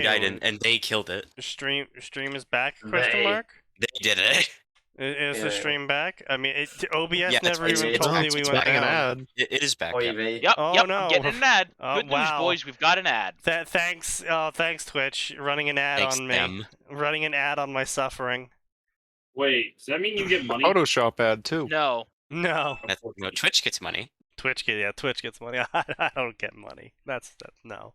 Gaiden, and they killed it. Stream is back? Question mark. They did it. Is the stream back? I mean, OBS never it's even told me we went down. It is back. Yep. Yep. Oh Yep, no! I'm getting an ad. Oh, Good news, boys. We've got an ad. Thanks, Twitch, running an ad on me. Running an ad on my suffering. Wait, does that mean you get money? Photoshop ad too. No. No. No, Twitch gets money. Twitch gets money. I don't get money. That's no.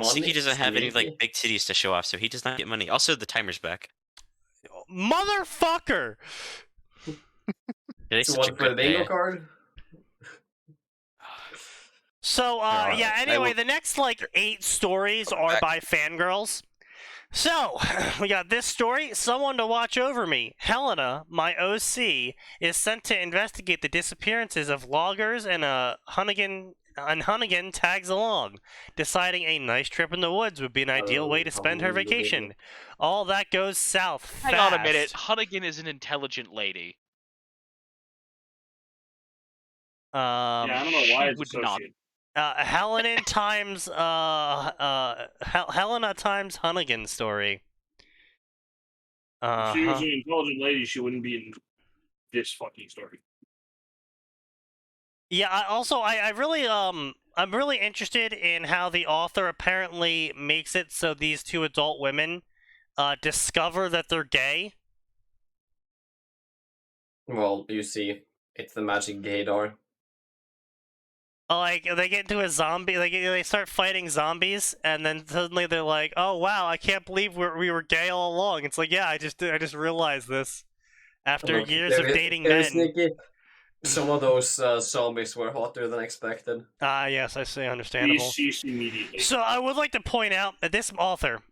Sneaky doesn't have any like big titties to show off, so he does not get money. Also, the timer's back. Motherfucker! So what for the bingo card? So, yeah, anyway, the next, 8 stories are by fangirls. So, we got this story. Someone to watch over me. Helena, my OC, is sent to investigate the disappearances of loggers, and Hunnigan tags along, deciding a nice trip in the woods would be an ideal way to spend her vacation. All that goes south fast. Hang on a minute. Hunnigan is an intelligent lady. Yeah, I don't know why it's associated. Helena times Hunnigan story. If she was an intelligent lady, she wouldn't be in this fucking story. Yeah. I'm really interested in how the author apparently makes it so these 2 adult women discover that they're gay. Well, you see, it's the magic gaydar. Like, they get into a zombie, they start fighting zombies, and then suddenly they're like, "Oh wow, I can't believe we were gay all along." It's like, yeah, I just realized this after years of dating men. Sneaky. Some of those zombies were hotter than expected. Yes, I see, understandable. Immediately. So I would like to point out that this author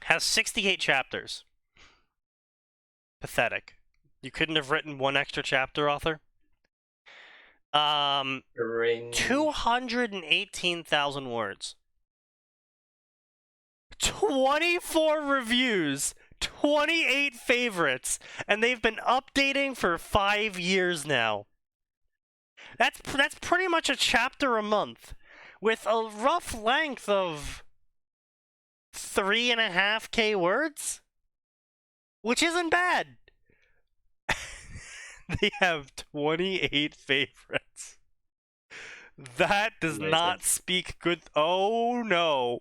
has 68 chapters. Pathetic. You couldn't have written one extra chapter, author? 218,000 words. 24 reviews, 28 favorites, and they've been updating for 5 years now. That's pretty much a chapter a month, with a rough length of 3.5K words, which isn't bad. They have 28 favorites. That does not speak good. Oh no.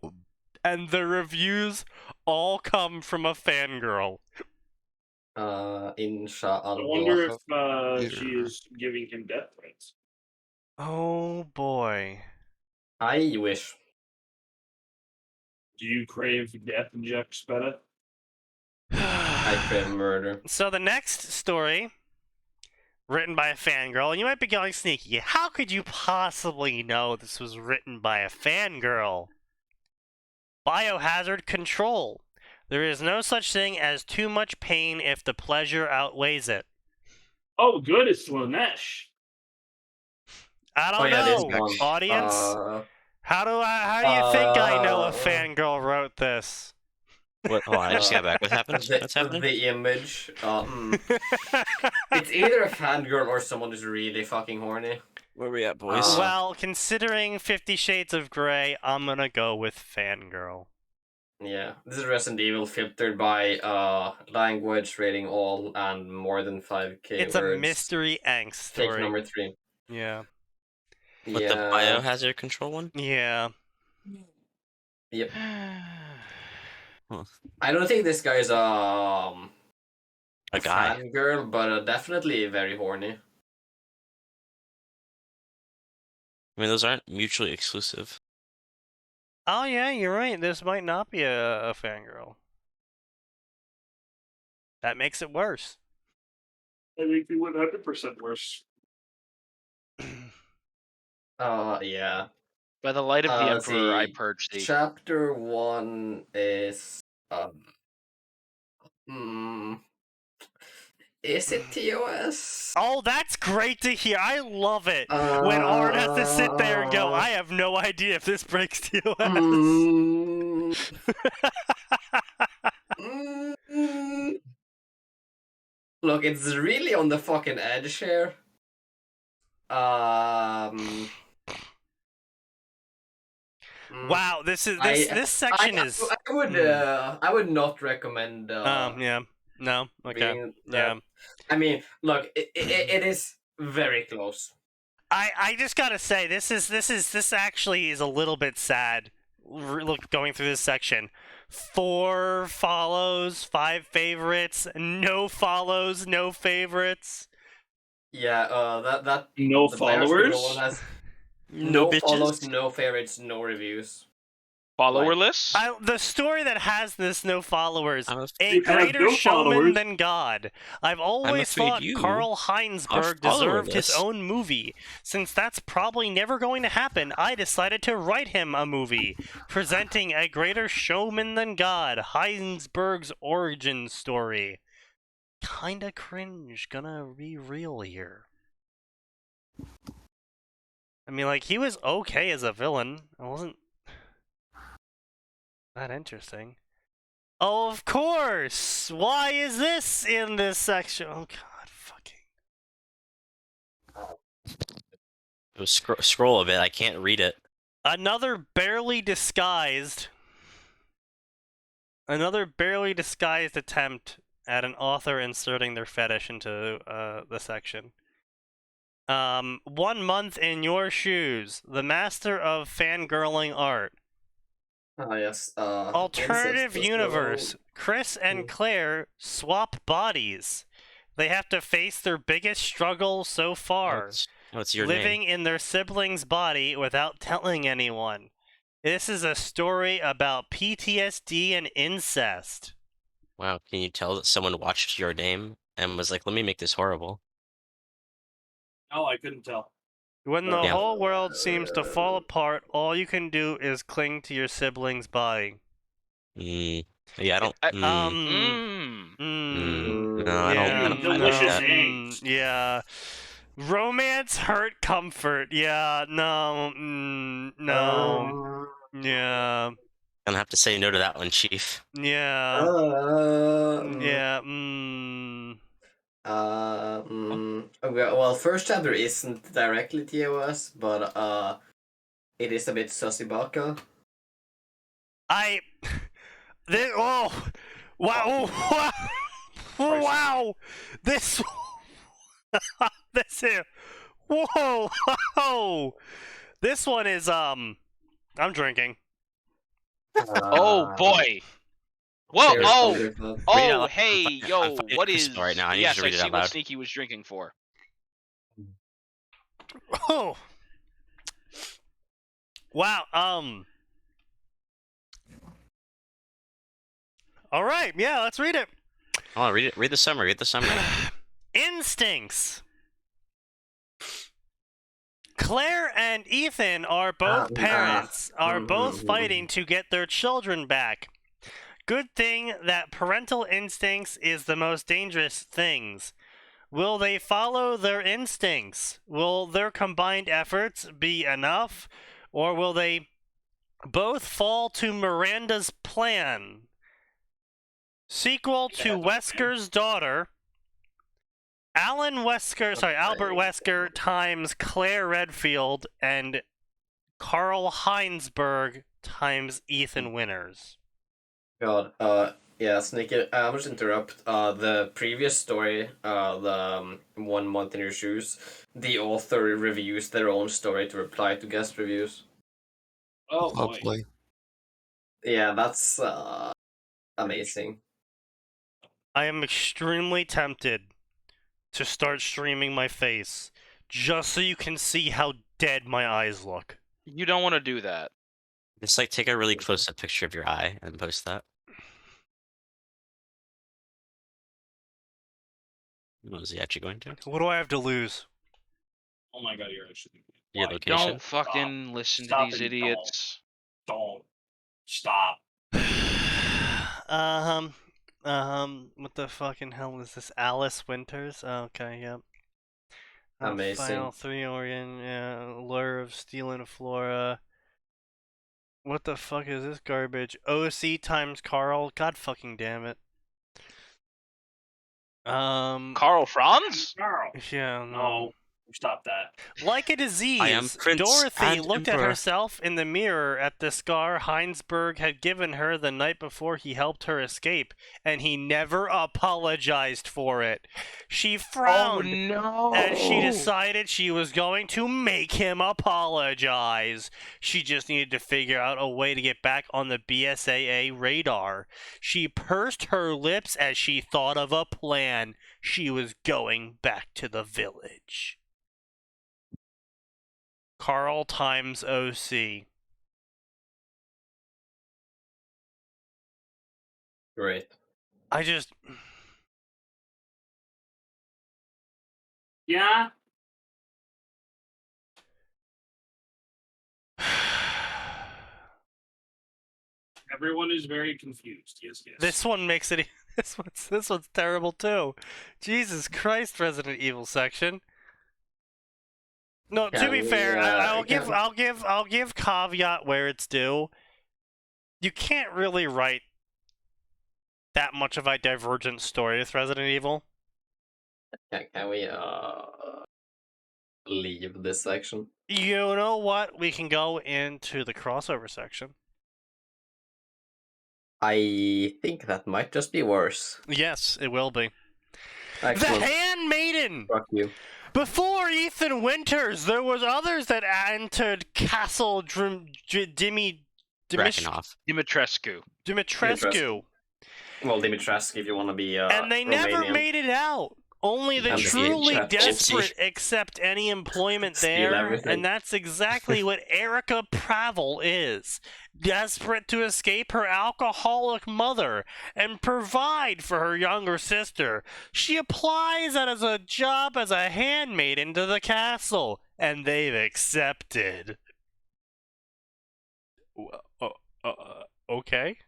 And the reviews all come from a fangirl. Inshallah. I wonder if she is giving him death threats. Oh boy. I wish. Do you crave death, Jack Spetta? I crave murder. So the next story, written by a fangirl, and you might be going, Sneaky, how could you possibly know this was written by a fangirl? Biohazard Control. There is no such thing as too much pain if the pleasure outweighs it. Oh, good, it's Lanesh. I don't know, audience. How do you think I know a fangirl wrote this? What? Oh, I just got back. What happened? What's happening? The image. It's either a fangirl or someone who's really fucking horny. Where we at, boys? Well, considering 50 Shades of Grey, I'm gonna go with fangirl. Yeah, this is Resident Evil filtered by language, rating all, and more than 5K It's words. a mystery angst story. Take number 3. Yeah. What, the biohazard control one? Yeah. Yep. Huh. I don't think this guy's A guy. fangirl, but definitely very horny. I mean, those aren't mutually exclusive. Oh yeah, you're right. This might not be a fangirl. That makes it worse. I think we 100% worse. Yeah. By the light of the Emperor, I purge thee. Chapter 1 is is it TOS? Oh, that's great to hear. I love it. When Art has to sit there and go, I have no idea if this breaks TOS. Look, it's really on the fucking edge here. Wow, this section is. I would not recommend. Yeah. No. Okay. Yeah. I mean, look, it is very close. I just gotta say, this actually is a little bit sad. Look, going through this section, 4 follows, 5 favorites, no follows, no favorites. Yeah, that no followers. No follows, no favorites, no reviews. Followerless? The story that has this no followers, a greater showman than God. I've always thought Karl Heinsberg deserved his own movie. Since that's probably never going to happen, I decided to write him a movie, presenting a greater showman than God, Heinsberg's origin story. Kinda cringe, gonna be real here. I mean, like, he was okay as a villain. I wasn't that interesting. Oh, of course! Why is this in this section? Oh, God, fucking... Scroll a bit, I can't read it. Another barely disguised attempt at an author inserting their fetish into the section. 1 month in your shoes. The master of fangirling art. Yes. Alternative universe. Chris and Claire swap bodies. They have to face their biggest struggle so far. What's your living name? in their sibling's body without telling anyone. This is a story about PTSD and incest. Wow, can you tell that someone watched Your Name and was like, let me make this horrible? No, I couldn't tell. When the whole world seems to fall apart, all you can do is cling to your sibling's body. Yeah, I don't. No, I don't. Delicious eggs. Yeah. Romance, hurt, comfort. Yeah, no. No. Yeah. Gonna have to say no to that one, Chief. Yeah. Yeah. Well, first chapter isn't directly TOS, but it is a bit sussy baka. Oh, wow, wow, this here, whoa, this one is I'm drinking. Oh boy. Whoa! Hey, yo! What is? Right now, I need to read it out loud. What Sneaky was drinking for. Oh, wow. All right, yeah, let's read it. Oh, read it. Read the summary. Read the summary. Instincts. Claire and Ethan are both parents, are both fighting to get their children back. Good thing that parental instincts is the most dangerous things. Will they follow their instincts? Will their combined efforts be enough? Or will they both fall to Miranda's plan? Sequel to Wesker's Daughter. Albert Wesker times Claire Redfield and Karl Heinsberg times Ethan Winters. God, yeah, Sneaky, I'll just interrupt. The previous story, the 1 month in your shoes, the author reviews their own story to reply to guest reviews. Oh, boy. Yeah, that's, amazing. I am extremely tempted to start streaming my face, just so you can see how dead my eyes look. You don't want to do that. Just like take a really close-up picture of your eye and post that. What is he actually going to? What do I have to lose? Oh my god, you're actually... Your location. Don't fucking listen to these idiots. Don't. Stop. What the fucking hell is this? Alice Winters? Okay, yep. Amazing. Final 3 Orient, yeah. Lure of Steel and Flora. What the fuck is this garbage? OC times Karl? God fucking damn it. Karl Franz? Carl. Yeah, No. Stop that. Like a I am disease, Prince Dorothy and looked at Emperor. herself in the mirror at the scar Heinsberg had given her the night before he helped her escape, and he never apologized for it. She Oh frowned no! as she decided she was going to make him apologize. She just needed to figure out a way to get back on the BSAA radar. She pursed her lips as she thought of a plan. She was going back to the village. Carl times OC. Great. I just... Yeah. Everyone is very confused. Yes, yes. This one makes it... This one's terrible too. Jesus Christ, Resident Evil section. No, to be fair, I'll give caveat where it's due. You can't really write that much of a divergent story with Resident Evil. Can we leave this section? You know what? We can go into the crossover section. I think that might just be worse. Yes, it will be. Excellent. The Handmaiden! Fuck you. Before Ethan Winters, there was others that entered Castle Dimitrescu. Dimitrescu. Well, Dimitrescu, if you want to be And they never Romanian. made it out. Only the And the truly gypsy. desperate accept any employment Steal there, everything. and that's exactly what Erica Pravel is. Desperate to escape her alcoholic mother and provide for her younger sister, she applies as a job as a handmaiden to the castle, and they've accepted. Okay.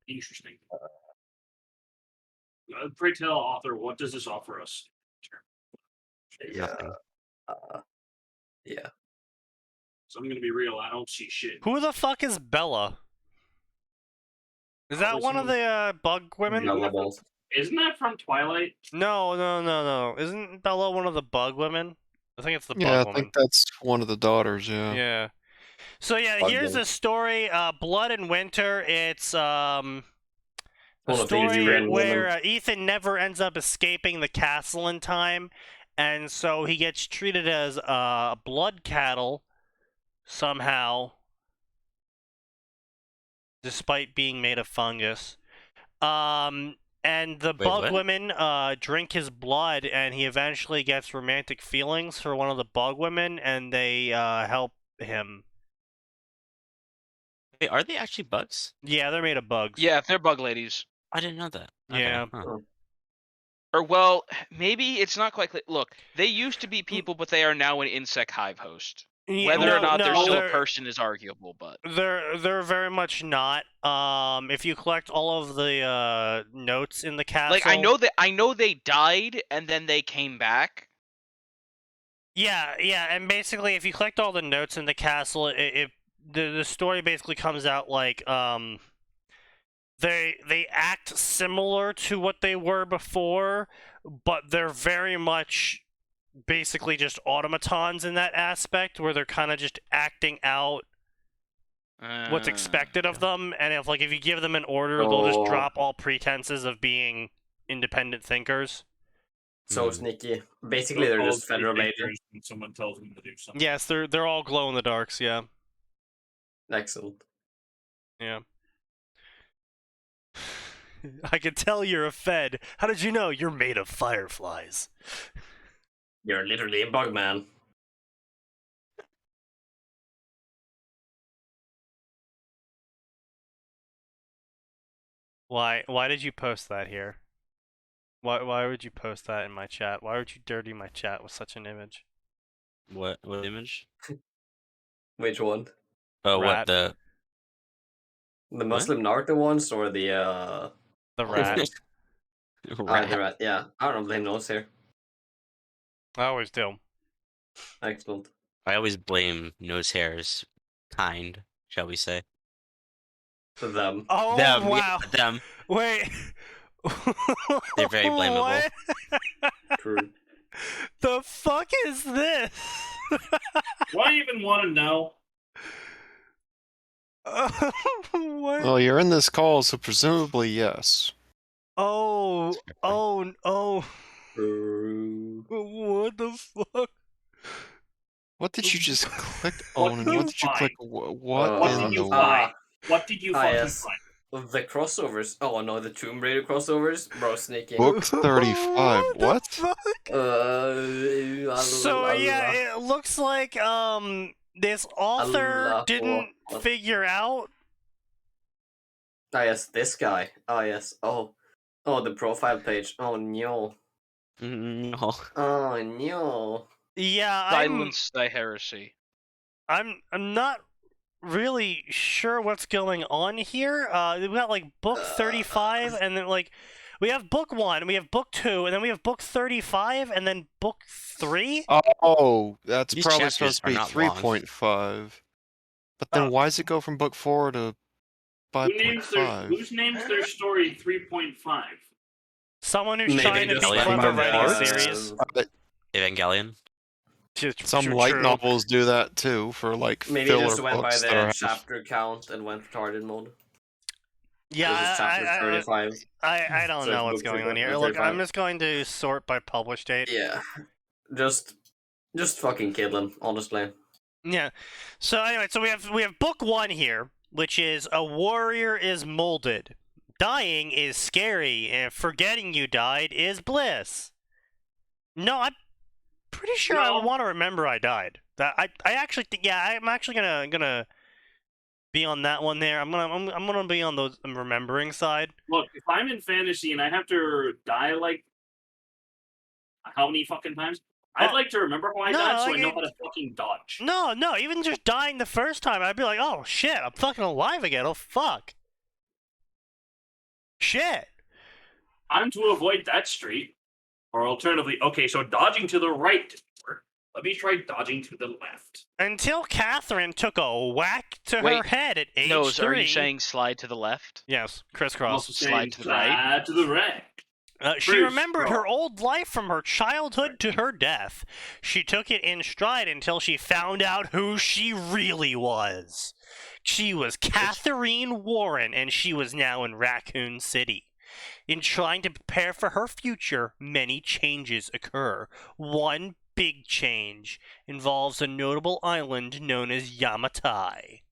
Interesting. Pray tell, author, what does this offer us? Nothing. Yeah. So I'm gonna be real. I don't see shit. Who the fuck is Bella? Is that Probably one of the bug women? Bella balls. Isn't that from Twilight? No. Isn't Bella one of the bug women? I think it's the bug Yeah, I woman. think that's one of the daughters, yeah. Yeah. So yeah, Bug here's woman. the story. Blood and Winter. It's a One of the story European where women. Ethan never ends up escaping the castle in time, and so he gets treated as a blood cattle somehow, despite being made of fungus. And the bug what? women drink his blood, and he eventually gets romantic feelings for one of the bug women, and they help him. Wait, are they actually bugs? Yeah, they're made of bugs. Yeah, they're bug ladies. I didn't know that. Yeah. Huh. Or well, maybe it's not quite clear. Look, they used to be people, but they are now an insect hive host. Yeah, Whether or not they're still they're- a person is arguable, but They're very much not. If you collect all of the notes in the castle, like I know they died and then they came back. Yeah, and basically, if you collect all the notes in the castle, the story basically comes out like they act similar to what they were before, but they're very much basically just automatons in that aspect, where they're kind of just acting out what's expected of them, and if you give them an order, they'll just drop all pretenses of being independent thinkers. So sneaky. Basically, they're just federal agents. When someone tells them to do something. Yes, they're all glow in the darks. Yeah. Excellent. Yeah. I can tell you're a Fed. How did you know? You're made of fireflies. You're literally a bug man. Why did you post that here? Why would you post that in my chat? Why would you dirty my chat with such an image? What image? Which one? Oh, Rat. what The Muslim Naruto ones or the The rat. the rat? rat? Yeah, I don't blame those here. I always do. Excellent. I always blame nose hairs. Kind, shall we say? To them. Oh Them, wow! yeah, them. Wait, They're very blamable. What True. the fuck is this? Do I even want to know? What? Well, you're in this call, so presumably yes. Oh, oh. True. What the fuck? What did you just click What on? And did what you did you click? find? What What in did the you world? find? What did you fucking yes. find? The crossovers. Oh no, the Tomb Raider crossovers, bro, Sneaky. Book 35. What the What? fuck? So yeah, it looks like this author Allah. didn't What? figure out. Ah yes, this guy. Ah yes. Oh, the profile page. Oh no. No. Oh no. Yeah, Silence thy heresy. I'm not really sure what's going on here. We've got like book 35, and then like we have book 1, we have book 2, and then we have book 35, and then book 3. Oh, that's These probably chapters supposed to are be not long. 3.5. But then why does it go from book 4 to Whose 5.5? names their story 3.5? Someone who's Maybe trying to be just like clever the writing a arts. series. Evangelion. Some True, light true. novels do that too, for like Maybe filler just went by books that their are chapter count and went retarded mode. This is Yeah, chapter 35. I don't So know it's what's book going on here. 35. Look, I'm just going to sort by publish date. Yeah. Just fucking kill them, honestly. Yeah. So anyway, so we have book 1 here, which is a warrior is molded. Dying is scary, and forgetting you died is bliss. No, I'm pretty sure I No. want to remember I died. That I actually think, yeah, I'm actually gonna be on that one there. I'm gonna be on those remembering side. Look, if I'm in fantasy and I have to die like how many fucking times? I'd Oh, like to remember how I no, died so like I know it- how to fucking dodge. No, even just dying the first time, I'd be like, oh shit, I'm fucking alive again. Oh fuck. Shit. I'm to avoid that street. Or alternatively, okay, so dodging to the right didn't work. Let me try dodging to the left. Until Catherine took a whack to her Wait, head at age Nose, 3. are you saying slide to the left? Yes, I'm crisscross. also slide saying to the right. slide to the right. She Bruce, remembered bro. her old life from her childhood to her death. She took it in stride until she found out who she really was. She was Catherine Warren, and she was now in Raccoon City. In trying to prepare for her future, many changes occur. One big change involves a notable island known as Yamatai.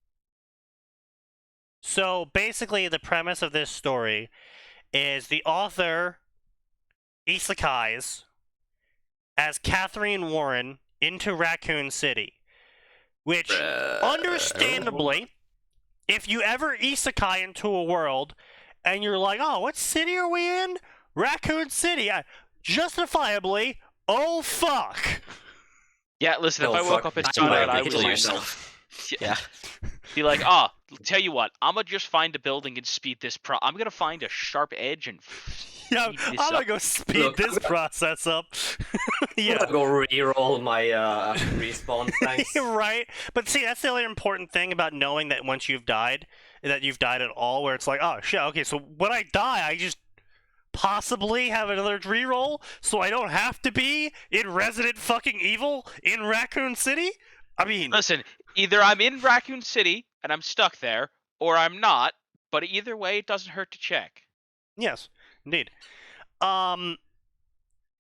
So basically, the premise of this story is the author isekais as Catherine Warren into Raccoon City, which, understandably, if you ever isekai into a world and you're like, oh, what city are we in? Raccoon City. Justifiably, oh fuck. Yeah, listen, if Oh, I woke fuck. up and You saw might that, I kill would like, yourself. Yeah. be like, tell you what, I'm gonna just find a building and speed this I'm gonna find a sharp edge and Yeah, speed I'm this gonna up. go speed Look, this process up. Yeah. Yeah. Go reroll my respawn thanks. Right? But see, that's the other important thing about knowing that once you've died, that you've died at all, where it's like, oh shit, okay, so when I die, I just possibly have another reroll, so I don't have to be in Resident fucking Evil in Raccoon City? I mean, Listen, either I'm in Raccoon City and I'm stuck there, or I'm not, but either way, it doesn't hurt to check. yes, indeed.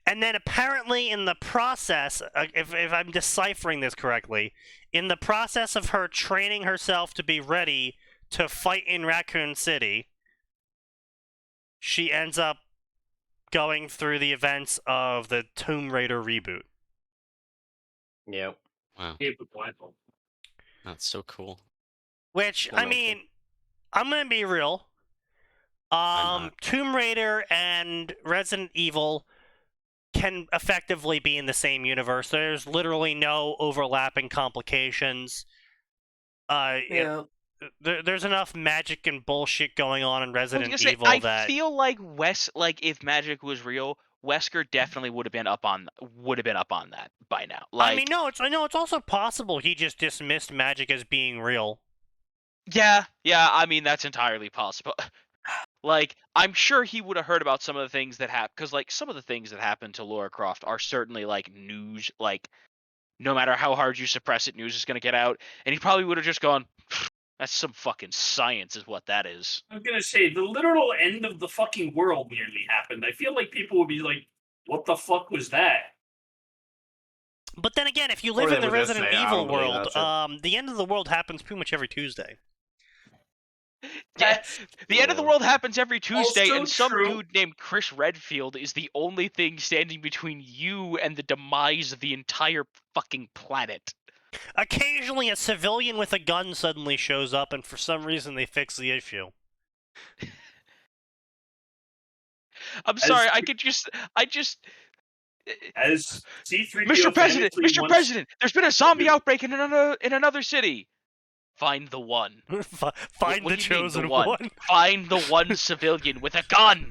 And then apparently in the process, if I'm deciphering this correctly, in the process of her training herself to be ready to fight in Raccoon City, she ends up going through the events of the Tomb Raider reboot. Yep. Wow. Hey, but blindfold. That's so cool. Which, Well, I mean, I'm gonna be real. I'm not. Tomb Raider and Resident Evil can effectively be in the same universe. There's literally no overlapping complications. Yeah. There's enough magic and bullshit going on in I was Resident gonna say, Evil I that feel like if magic was real, Wesker definitely would have been up on that by now. Like, I mean, no, it's also possible he just dismissed magic as being real. yeah, I mean that's entirely possible. Like, I'm sure he would have heard about some of the things that happen, because like some of the things that happen to Laura Croft are certainly like news. Like, no matter how hard you suppress it, news is going to get out, and he probably would have just gone, "That's some fucking science, is what that is." I was gonna say the literal end of the fucking world nearly happened. I feel like people would be like, "What the fuck was that?" But then again, if you live Or in they the would just Resident say, "I Evil don't believe world, that shit." the end of the world happens pretty much every Tuesday. Yeah, the end of the Yeah. world happens every Tuesday, Also and some true. dude named Chris Redfield is the only thing standing between you and the demise of the entire fucking planet. Occasionally, a civilian with a gun suddenly shows up, and for some reason, they fix the issue. I'm sorry, I just As C3PO Mr. President, famously Mr. once- President, there's been a zombie outbreak in another city. Find the one. Find What the do you mean, chosen the one? one. Find the one civilian with a gun.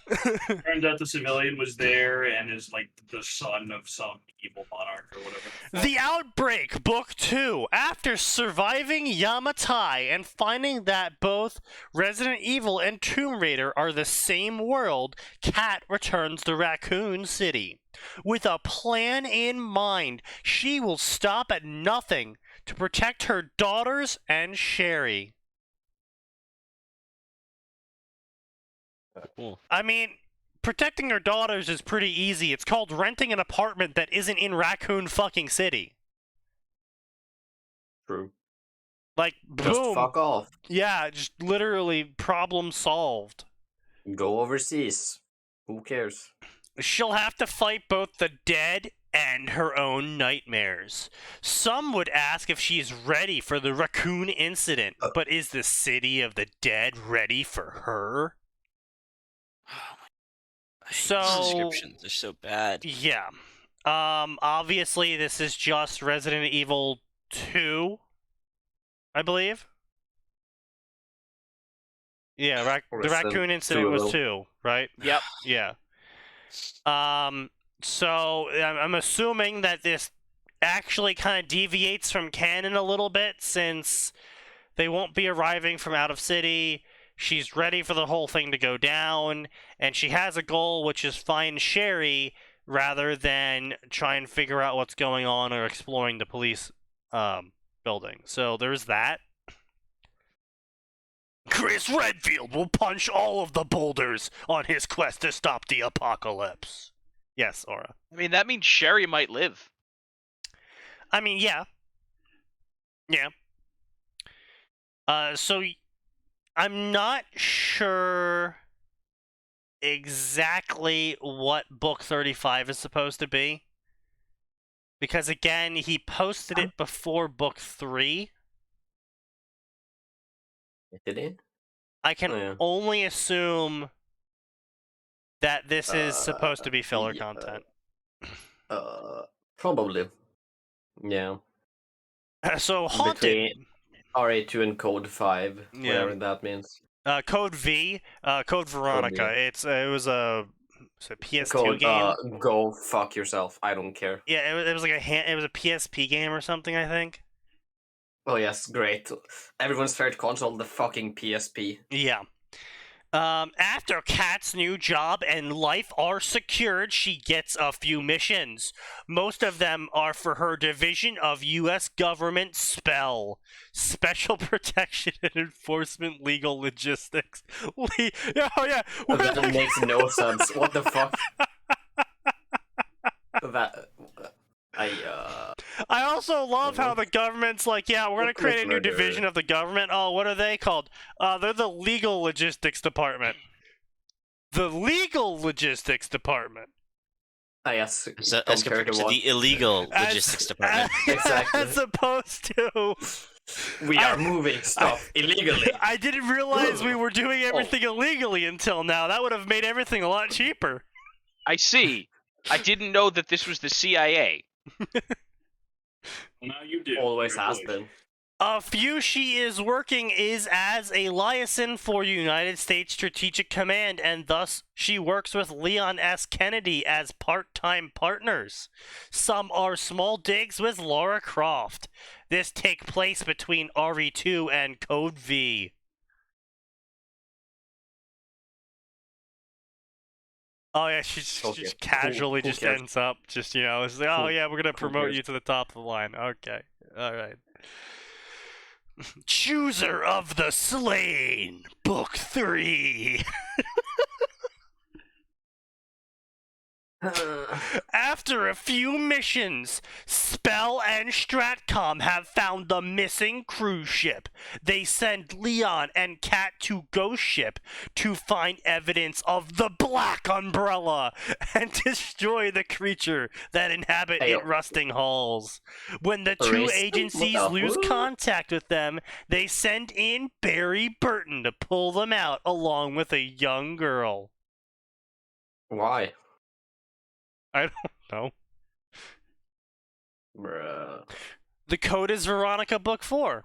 Turns out the civilian was there and is like the son of some evil monarch or whatever. The Outbreak, Book 2. After surviving Yamatai and finding that both Resident Evil and Tomb Raider are the same world, Kat returns to Raccoon City. With a plan in mind, she will stop at nothing to protect her daughters and Sherry. Cool. I mean, protecting her daughters is pretty easy. It's called renting an apartment that isn't in Raccoon fucking City. True. Like, Just boom. fuck off. Yeah, just literally problem solved. Go overseas. Who cares? She'll have to fight both the dead and her own nightmares. Some would ask if she's ready for the Raccoon incident, but is the city of the dead ready for her? I hate So- these descriptions. They're so bad. Yeah. Obviously, this is just Resident Evil 2, I believe. Yeah, the Resident Raccoon incident was 2. 2, right? Yep. Yeah. So I'm assuming that this actually kind of deviates from canon a little bit, since they won't be arriving from out of city. She's ready for the whole thing to go down, and she has a goal, which is find Sherry, rather than try and figure out what's going on or exploring the police building. So there's that. Chris Redfield will punch all of the boulders on his quest to stop the apocalypse. Yes, Aura. I mean, that means Sherry might live. I mean, yeah. Yeah. So I'm not sure exactly what book 35 is supposed to be. Because again, he posted it before book 3. Did he? I can Oh, yeah. only assume that this is supposed to be filler yeah. content. Probably. Yeah. So Haunted. Between RA2 and Code 5, Yeah. whatever that means. Code V, Code Veronica. It was a PS2 Code, game. go fuck yourself. I don't care. Yeah, it was like it was a PSP game or something, I think. Oh yes, great. Everyone's favorite console, the fucking PSP. Yeah. After Kat's new job and life are secured, she gets a few missions. Most of them are for her division of U.S. government SPEL. Special Protection and Enforcement Legal Logistics. Oh yeah. That makes no sense. What the fuck? I also love how the government's like, yeah, we're gonna create a new Murder. division of the government. Oh, what are they called? They're the Legal Logistics Department. The Legal Logistics Department. Yes, So, as compared to the illegal logistics department. Exactly. As opposed to... We are moving stuff illegally. I didn't realize we were doing everything illegally until now. That would have made everything a lot cheaper. I see. I didn't know that this was the CIA. Now you do. Always has been. A few she is working is as a liaison for United States Strategic Command, and thus she works with Leon S. Kennedy as part-time partners. Some are small digs with Lara Croft. This take place between RE2 and Code V. Oh yeah, she Okay. just casually Who just cares? ends up just it's like, oh Who- yeah, we're gonna promote cares? you to the top of the line. Okay, all right. Chooser of the Slain, Book 3. After a few missions, Spell and Stratcom have found the missing cruise ship. They send Leon and Kat to Ghost Ship to find evidence of the Black Umbrella and destroy the creature that inhabit Hey, its rusting halls. When the two Erase them? agencies What the lose fuck? contact with them, they send in Barry Burton to pull them out along with a young girl. Why? I don't know. Bruh. The code is Veronica Book 4.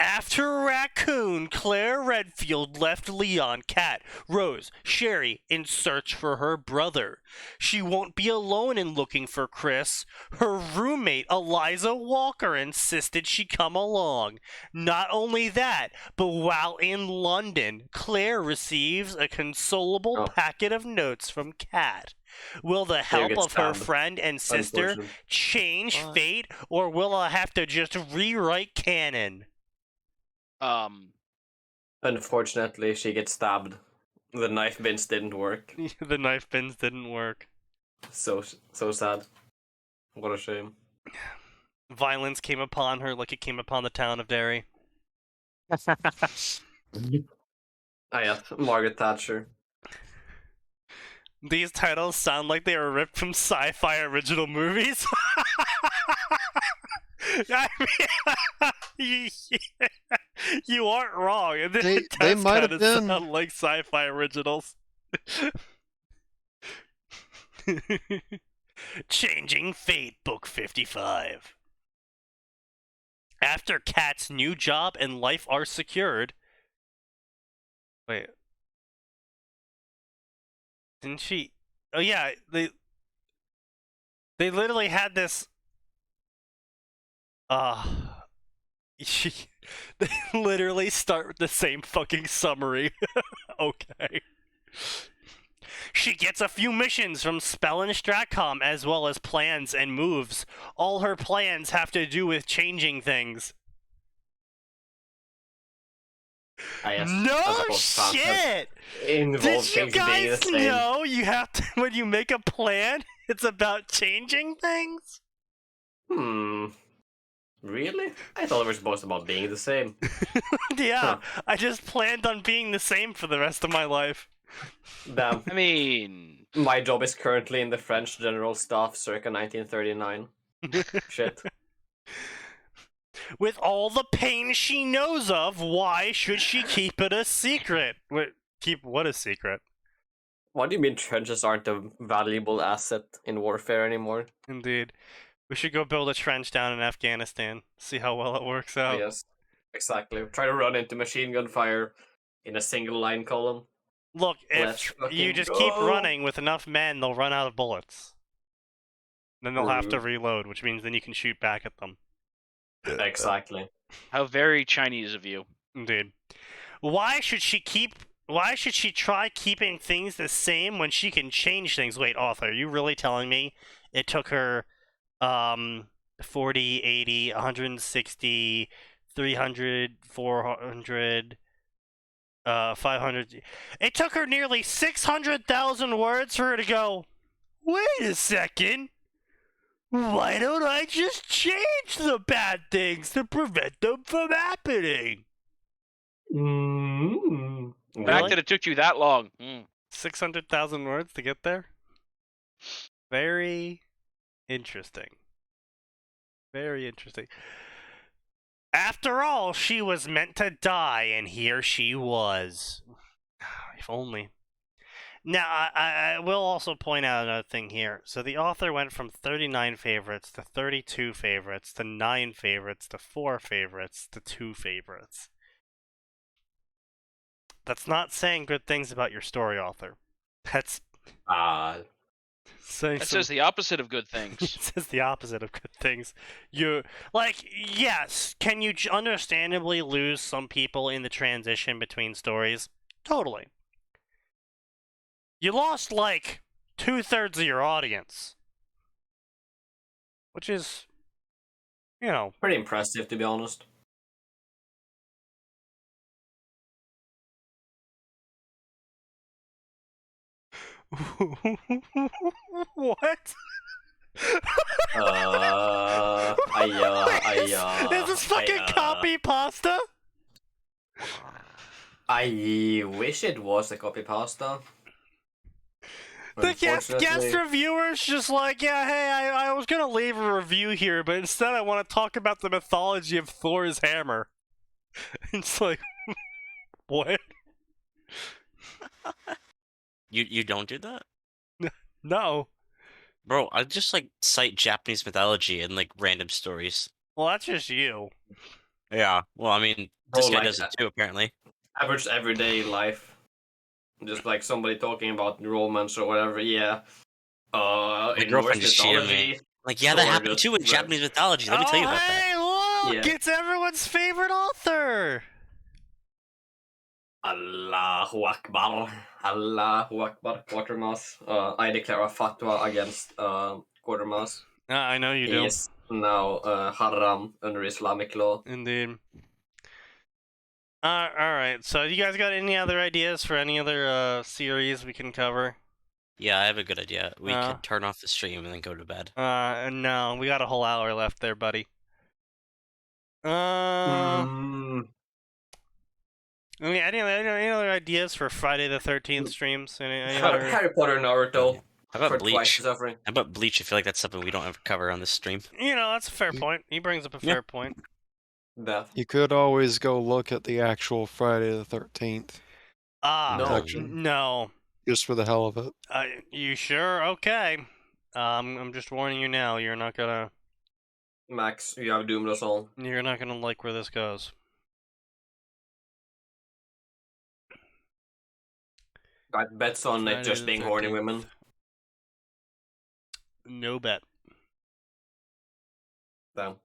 After Raccoon, Claire Redfield left Leon, Kat, Rose, Sherry in search for her brother. She won't be alone in looking for Chris. Her roommate, Eliza Walker, insisted she come along. Not only that, but while in London, Claire receives a consolable packet of notes from Kat. Will the help gets of her stabbed. friend and sister Unfortunate. change What? fate, or will I have to just rewrite canon? Unfortunately, she gets stabbed. The knife bins didn't work. The knife bins didn't work. So sad. What a shame. Violence came upon her like it came upon the town of Derry. Ah, yeah, Margaret Thatcher. These titles sound like they were ripped from sci-fi original movies. I mean, you aren't wrong. They does might have kinda been. sound like sci-fi originals. Changing Fate, Book 55. After Kat's new job and life are secured. Wait. Didn't she? Oh yeah, they literally had this. They literally start with the same fucking summary. Okay. She gets a few missions from Spell and Stratcom as well as plans and moves. All her plans have to do with changing things. Ah, yes, No shit! Did you guys know you have to, when you make a plan, it's about changing things? Really? I thought it was supposed about being the same. Yeah, I just planned on being the same for the rest of my life. Damn. I mean, My job is currently in the French General Staff circa 1939. Shit. With all the pain she knows of, why should she keep it a secret? Wait, keep what a secret? What do you mean trenches aren't a valuable asset in warfare anymore? Indeed. We should go build a trench down in Afghanistan. See how well it works out. Yes, exactly. Try to run into machine gun fire in a single line column. Look, Let's if fucking you just keep go. running with enough men, they'll run out of bullets. Then they'll have to Rude. reload, which means then you can shoot back at them. Exactly. how very Chinese of you. Indeed. Why should she try keeping things the same when she can change things? Wait, author, are you really telling me it took her 40, 80, 160, 300, 400, 500. It took her nearly 600,000 words for her to go, wait a second. Why don't I just change the bad things to prevent them from happening? Mm-hmm. The fact that it took you that long. 600,000 words to get there? Very interesting. Very interesting. After all, she was meant to die, and here she was. If only. Now, I will also point out another thing here. So the author went from 39 favorites to 32 favorites to 9 favorites to 4 favorites to 2 favorites. That's not saying good things about your story, author. That's saying That says the opposite of good things. It says the opposite of good things. You yes, can you understandably lose some people in the transition between stories? Totally. You lost like 2/3 of your audience, which is, you know, Pretty impressive, to be honest. What? Is this fucking copy pasta? I wish it was a copy pasta. The guest reviewer's just like, yeah, hey, I was gonna leave a review here, but instead I want to talk about the mythology of Thor's hammer. It's like, what? You don't do that? No. Bro, I just like cite Japanese mythology and like random stories. Well, that's just you. Yeah. Well, I mean, this guy does it too, apparently. Average everyday life. Just like somebody talking about romance or whatever, yeah. My In girlfriend Norse just cheated me. mythology, Like, yeah, that Thor happened just too in ripped- Japanese mythology. Let me tell you about that. Hey, look! Yeah. It's everyone's favorite author! Allahu Akbar. Allahu Akbar, Quatermass. I declare a fatwa against Quatermass. I know you He do. is now haram under Islamic law. Indeed. Alright, so you guys got any other ideas for any other series we can cover? Yeah, I have a good idea. We could turn off the stream and then go to bed. No, we got a whole hour left there, buddy. Any other ideas for Friday the 13th streams? Any other... Harry Potter, Naruto. How about for twice Bleach? the suffering. How about Bleach? I feel like that's something we don't ever cover on this stream. You know, that's a fair point. He brings up a fair point. That. You could always go look at the actual Friday the 13th, No. No. just for the hell of it. You sure? Okay. I'm just warning you now. You're not gonna Max, you have doomed us all. You're not gonna like where this goes. Got bets on it Friday just the being horny 13th. women. No bet. Damn.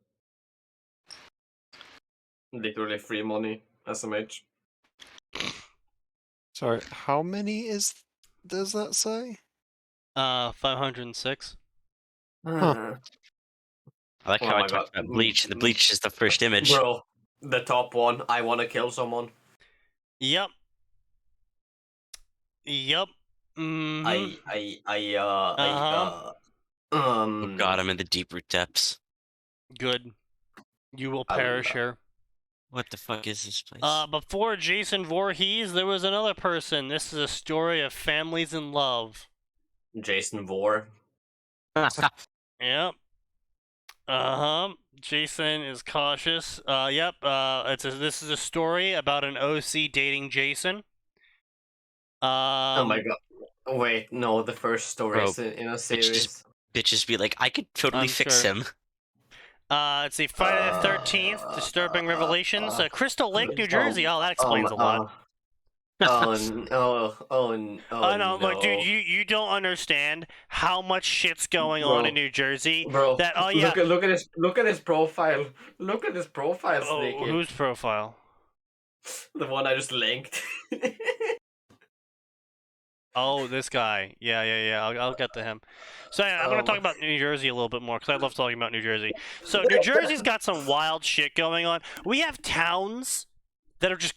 Literally free money, SMH. Sorry, how many does that say? 506. Huh. I like Oh how I my talked God. about Bleach. The Bleach is the first image. Bro, the top one, I want to kill someone. Yep. Yep. Mm-hmm. Oh God, I'm in the deep root depths. Good. You will perish here. What the fuck is this place? Before Jason Voorhees, there was another person. This is a story of families in love. Jason Vore. Yep. Jason is cautious. Yep. This is a story about an OC dating Jason. Oh my God. Wait, no, the first story Bro, is in a series. Bitches be like, I could totally I'm fix sure. him. It's the Friday the 13th, Disturbing Revelations. Crystal Lake, New Jersey. Oh, that explains a lot. I know, like, dude, you don't understand how much shit's going on in New Jersey. Bro, That look at his profile. Look at his profile, Sneaky. Oh, whose profile? The one I just linked. Oh, this guy. Yeah. I'll get to him. So I'm going to talk about New Jersey a little bit more, because I love talking about New Jersey. So New Jersey's got some wild shit going on. We have towns that are just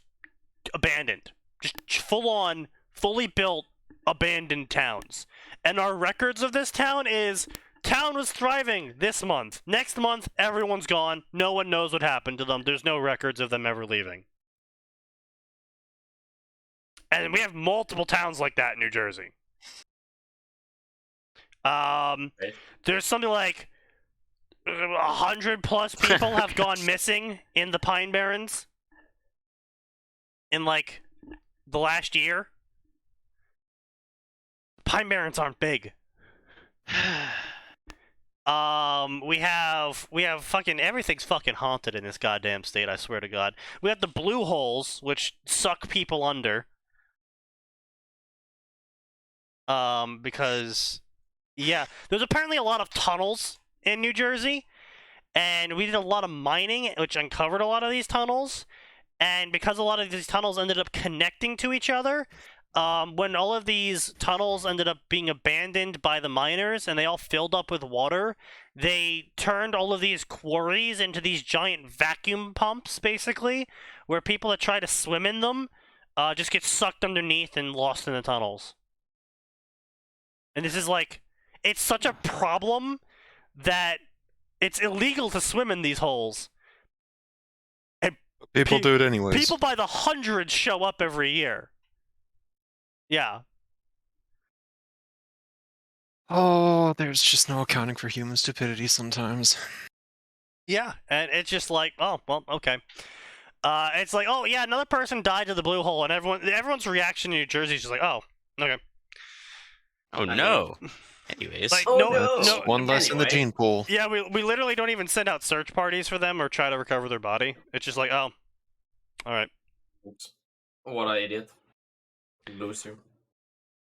abandoned. Just full-on, fully built, abandoned towns. And our records of this town was thriving this month. Next month, everyone's gone. No one knows what happened to them. There's no records of them ever leaving. And we have multiple towns like that in New Jersey. There's something like 100+ people have gone missing in the Pine Barrens in like the last year. Pine Barrens aren't big. We have fucking everything's fucking haunted in this goddamn state, I swear to God. We have the blue holes, which suck people under. Because, yeah, there's apparently a lot of tunnels in New Jersey, and we did a lot of mining, which uncovered a lot of these tunnels, and because a lot of these tunnels ended up connecting to each other, when all of these tunnels ended up being abandoned by the miners and they all filled up with water, they turned all of these quarries into these giant vacuum pumps, basically, where people that try to swim in them just get sucked underneath and lost in the tunnels. And this is like, it's such a problem that it's illegal to swim in these holes. And People do it anyways. people by the hundreds show up every year. Yeah. Oh, there's just no accounting for human stupidity sometimes. Yeah, and it's just like, oh, well, okay. It's like, oh yeah, another person died to the blue hole, and everyone's reaction in New Jersey is just like, oh, okay. Oh no. Anyways. Like, Oh, no, One less in the Anyway. gene pool. yeah, we literally don't even send out search parties for them or try to recover their body. It's just like, oh, all right. Oops. What an idiot. Loser.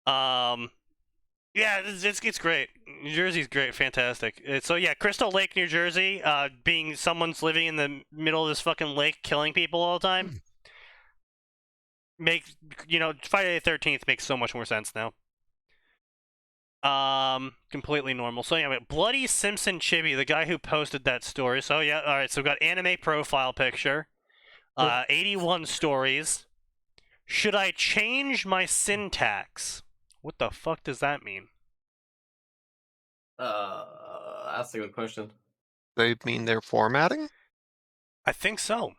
Yeah, it's great. New Jersey's great, fantastic. So yeah, Crystal Lake, New Jersey, being someone's living in the middle of this fucking lake, killing people all the time, makes, Friday the 13th makes so much more sense now. Completely normal. So anyway, Bloody Simpson Chibi, the guy who posted that story. So yeah, all right. So we got anime profile picture, 81 stories. Should I change my syntax? What the fuck does that mean? That's a good question. They mean they're formatting? I think so.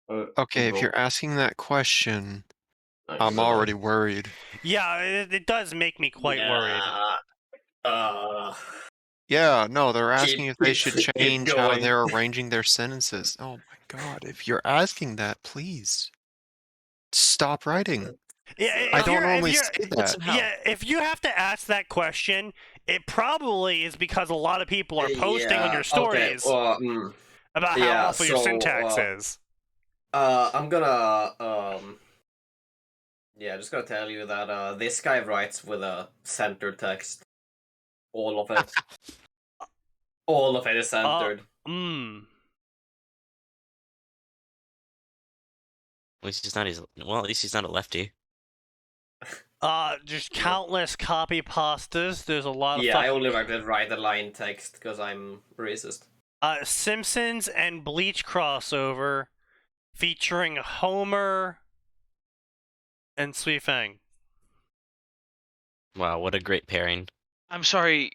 Okay, if you're asking that question, I'm already worried. Yeah, it does make me quite worried. Yeah, no, they're asking if they should keep change how going. they're arranging their sentences. Oh my god, if you're asking that, please stop writing. Yeah, I if don't you're- if normally you're- say that. Yeah, if you have to ask that question, it probably is because a lot of people are posting on your stories about how awful your syntax is. I'm gonna just gonna tell you that this guy writes with a center text. All of it. All of it is centered. Mm. At least he's not at least he's not a lefty. Just countless copy pastas. There's a lot of Yeah, I only write the line text because I'm racist. Simpsons and Bleach crossover featuring Homer and Sui Fang. Wow, what a great pairing. I'm sorry,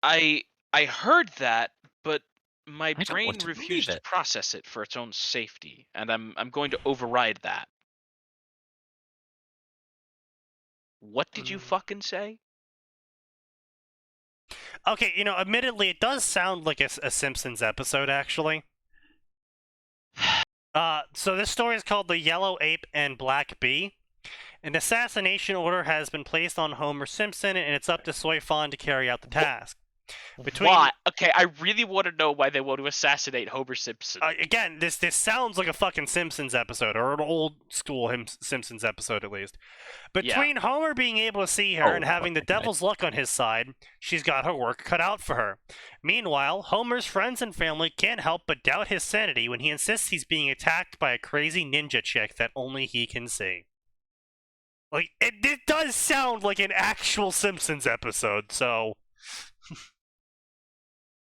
I heard that, but my I don't brain want to believe refused to it. process it for its own safety, and I'm going to override that. What did you fucking say? Okay, admittedly, it does sound like a Simpsons episode, actually. So this story is called The Yellow Ape and Black Bee. An assassination order has been placed on Homer Simpson, and it's up to Soy Fan to carry out the task. Why? Okay, I really want to know why they want to assassinate Homer Simpson. Again, this sounds like a fucking Simpsons episode, or an old school Simpsons episode at least. Between Homer being able to see her and having the devil's luck on his side, she's got her work cut out for her. Meanwhile, Homer's friends and family can't help but doubt his sanity when he insists he's being attacked by a crazy ninja chick that only he can see. Like, it does sound like an actual Simpsons episode, so...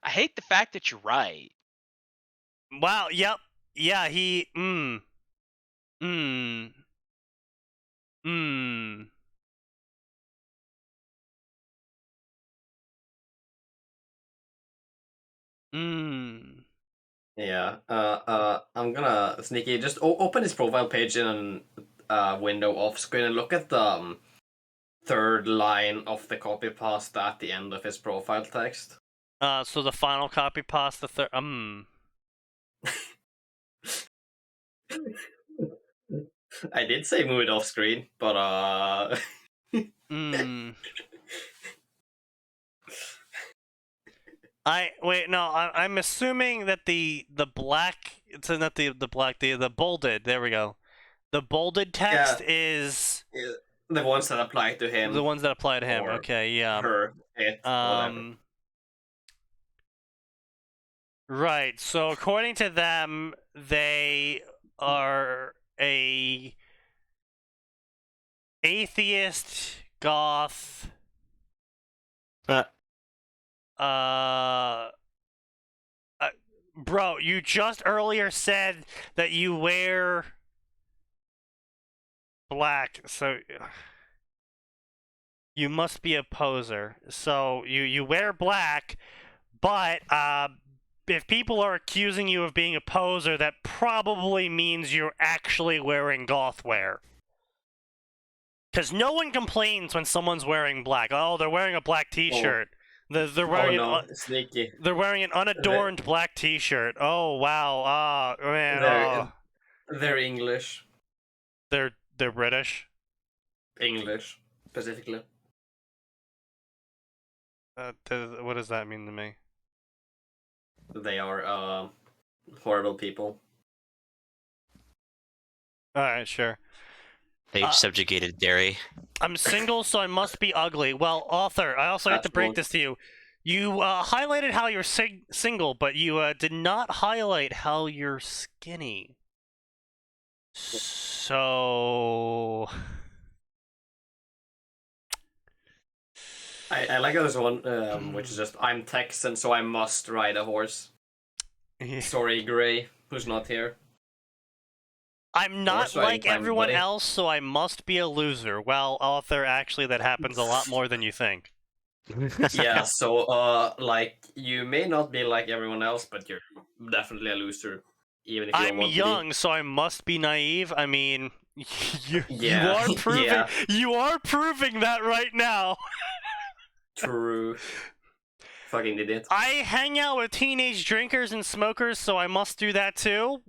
I hate the fact that you're right. Wow, yep. Yeah, he... Yeah. I'm gonna Sneaky just open his profile page in a window off screen and look at the third line of the copy pasta at the end of his profile text. So the final copy pasta I did say move it off screen, but I'm assuming that the black, it's not the black, the bolded, there we go. The bolded text is the ones that apply to him. the ones that apply to him. or Okay, yeah. Her, it, whatever. Right. So according to them, they are a atheist, goth. Bro, you just earlier said that you wear black, so you must be a poser. So you wear black, but if people are accusing you of being a poser, that probably means you're actually wearing goth wear. Because no one complains when someone's wearing black. Oh, they're wearing a black T-shirt. They're wearing Sneaky. They're wearing an unadorned black T-shirt. Oh wow, man. They're English. They're British. English, specifically. What does that mean to me? They are horrible people. All right, sure. They've subjugated dairy. I'm single, so I must be ugly. Well, author, I also have to break this to you. You highlighted how you're single, but you did not highlight how you're skinny. So... I like this one, which is just, I'm Texan, so I must ride a horse. Sorry, Gray, who's not here. I'm not like everyone else, so I must be a loser. Well, author, actually, that happens a lot more than you think. Yeah, so, like, you may not be like everyone else, but you're definitely a loser. Even if you I'm want young, to be. so I must be naive. I mean, you Yeah, are proving yeah. you are proving that right now. True. Fucking idiot. I hang out with teenage drinkers and smokers, so I must do that too.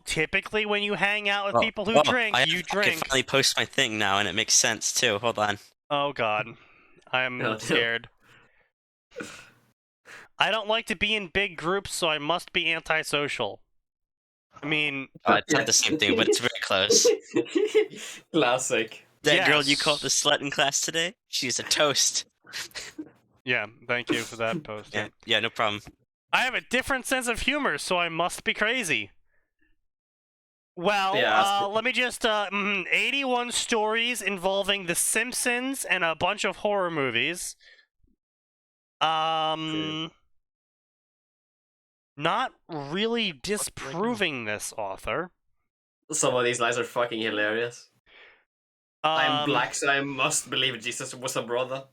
Typically when you hang out with people who drink, you drink. I can finally post my thing now, and it makes sense too. Hold on. Oh god, I'm scared. I don't like to be in big groups, so I must be antisocial. I mean, it's not the same thing, but it's very close. Classic. That girl you called the slut in class today? She's a toast. Yeah, thank you for that post. Yeah, no problem. I have a different sense of humor, so I must be crazy. Well, let me just 81 stories involving The Simpsons and a bunch of horror movies. Not really disproving this, author. Some of these lines are fucking hilarious. I'm black, so I must believe Jesus was a brother.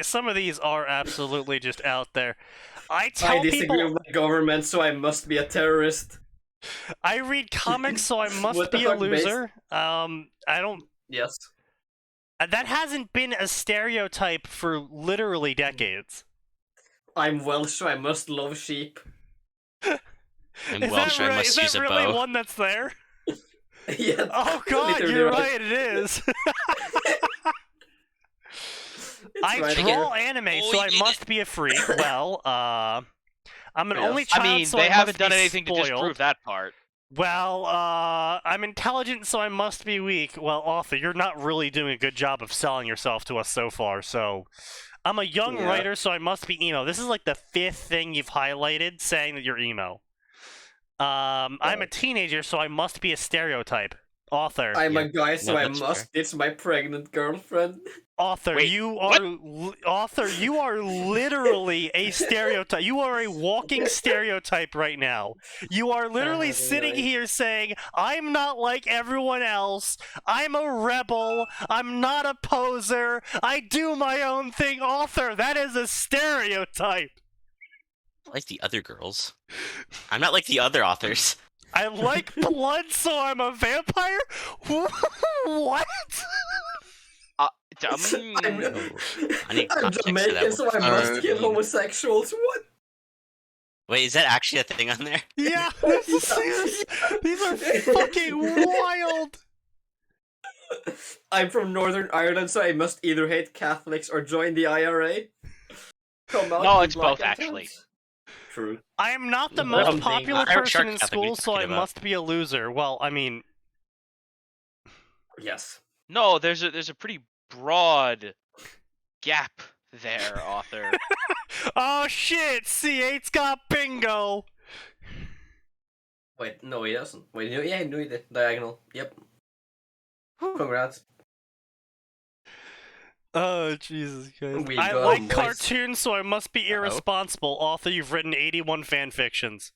Some of these are absolutely just out there. I disagree with my government, so I must be a terrorist. I read comics, so I must be a loser. I don't. Yes. That hasn't been a stereotype for literally decades. I'm Welsh, so I must love sheep. I'm Welsh, so I must use a bow. Is that really one that's there? Yeah. Oh god, you're right. It is. I draw anime, so I must be a freak. Well, I'm an only child, so they I haven't must be done anything spoiled. to disprove that part. Well, I'm intelligent, so I must be weak. Well, author, you're not really doing a good job of selling yourself to us so far, so... I'm a young writer, so I must be emo. This is like the 5th thing you've highlighted saying that you're emo. I'm a teenager, so I must be a stereotype. Author. I'm a guy, so I must ditch my pregnant girlfriend. Author, Wait, you are literally a stereotype. You are a walking stereotype right now. You are literally sitting here saying, I'm not like everyone else. I'm a rebel. I'm not a poser. I do my own thing. Author, that is a stereotype. Like the other girls. I'm not like the other authors. I like blood, so I'm a vampire? What? I'm context Jamaican, so I must kill homosexuals. What? Wait, is that actually a thing on there? Yeah, these are fucking wild. I'm from Northern Ireland, so I must either hate Catholics or join the IRA. Come on, no, it's both, actually. True. I am not the most popular person in school, so I must be a loser. Well, I mean... Yes. No, there's a pretty broad gap there, author. Oh shit! C8's got bingo! Wait, no he doesn't. Wait, yeah, no he did. Diagonal. Yep. Congrats. Oh, Jesus Christ. We I go, like boys. cartoons, so I must be irresponsible. Author, you've written 81 fanfictions.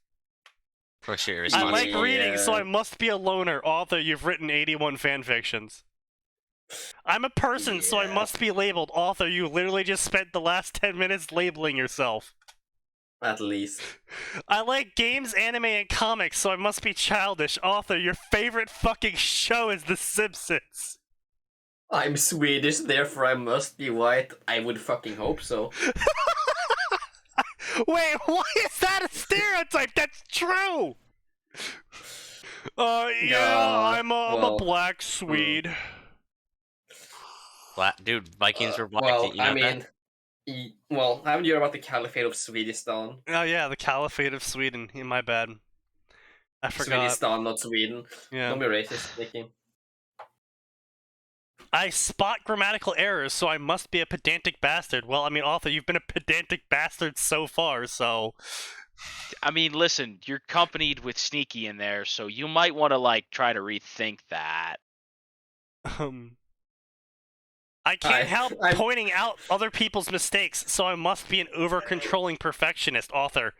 Of course you're I responsible. like reading, so Yeah. I must be a loner. Author, you've written 81 fanfictions. I'm a person, so I Yeah. must be labeled. Author, you literally just spent the last 10 minutes labeling yourself. At least. I like games, anime, and comics, so I must be childish. Author, your favorite fucking show is The Simpsons. I'm Swedish, therefore I must be white. I would fucking hope so. Wait, why is that a stereotype? That's true! I'm a well, black Swede. Dude, Vikings were black. Well, you know I that? mean, well, haven't you heard about the Caliphate of Swedistan? Oh yeah, the Caliphate of Sweden. My bad. I forgot. Swedistan, not Sweden. Yeah. Don't be racist, Nicky. I spot grammatical errors, so I must be a pedantic bastard. Well, I mean, author, you've been a pedantic bastard so far, so... I mean, listen, you're accompanied with Sneaky in there, so you might want to, like, try to rethink that. I can't help I'm- pointing out other people's mistakes, so I must be an over-controlling perfectionist, author.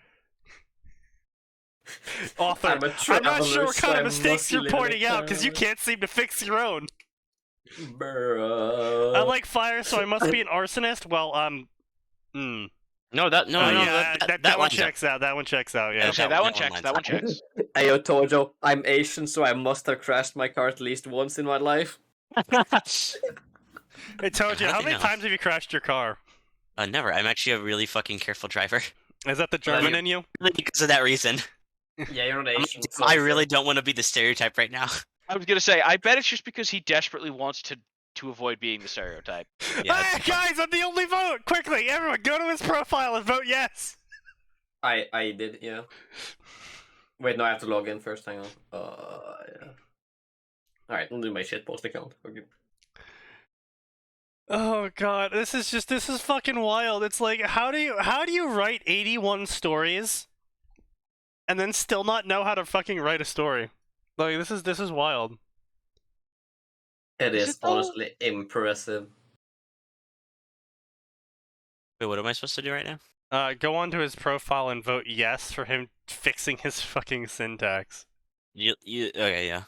Author, I'm a I'm not traveler, sure what so kind I of mistakes must you're live in pointing a out, because you town. can't seem to fix your own. Bruh. I like fire, so I must be an arsonist? Well, No, no, yeah, that one lines up. checks out. That one checks out. Yeah. Okay, that that one one checks. lines That one up. checks. Ayo, Tojo, I'm Asian, so I must have crashed my car at least once in my life. I told you. How How'd they many know? times have you crashed your car? Never. I'm actually a really fucking careful driver. Is that the German you- in you? Really because of that reason. Yeah, you're not Asian. so I it's, really don't want to be the stereotype right now. I was gonna say, I bet it's just because he desperately wants to avoid being the stereotype. Yeah, Hey, that's fine. guys, I'm the only vote! Quickly, everyone, go to his profile and vote yes! I did, yeah. Wait, no, I have to log in first. Hang on. Yeah. Alright, I'll do my shitpost account. Okay. Oh god, this is fucking wild. It's like, how do you write 81 stories and then still not know how to fucking write a story? Like, this is wild. It Is is it though? honestly impressive. Wait, what am I supposed to do right now? Go onto his profile and vote yes for him fixing his fucking syntax. Okay, yeah.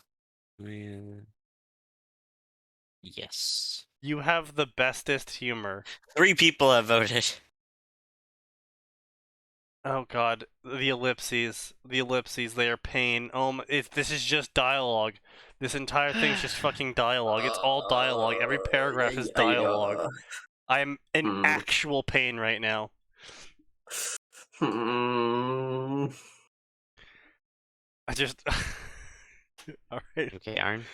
Yes. You have the bestest humor. 3 people have voted. Oh god, the ellipses, they are pain. This is just dialogue. This entire thing's just fucking dialogue. It's all dialogue. Every paragraph is dialogue. I'm in actual pain right now. I just. All right. Okay, Aaron.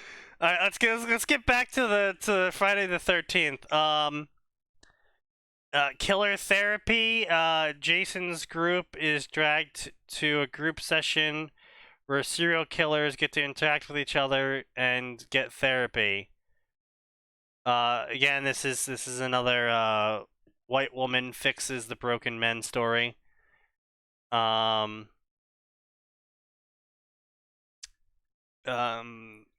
All right. Let's get back to the Friday the 13th. Killer therapy. Jason's group is dragged to a group session where serial killers get to interact with each other and get therapy. Again, this is another white woman fixes the broken men story.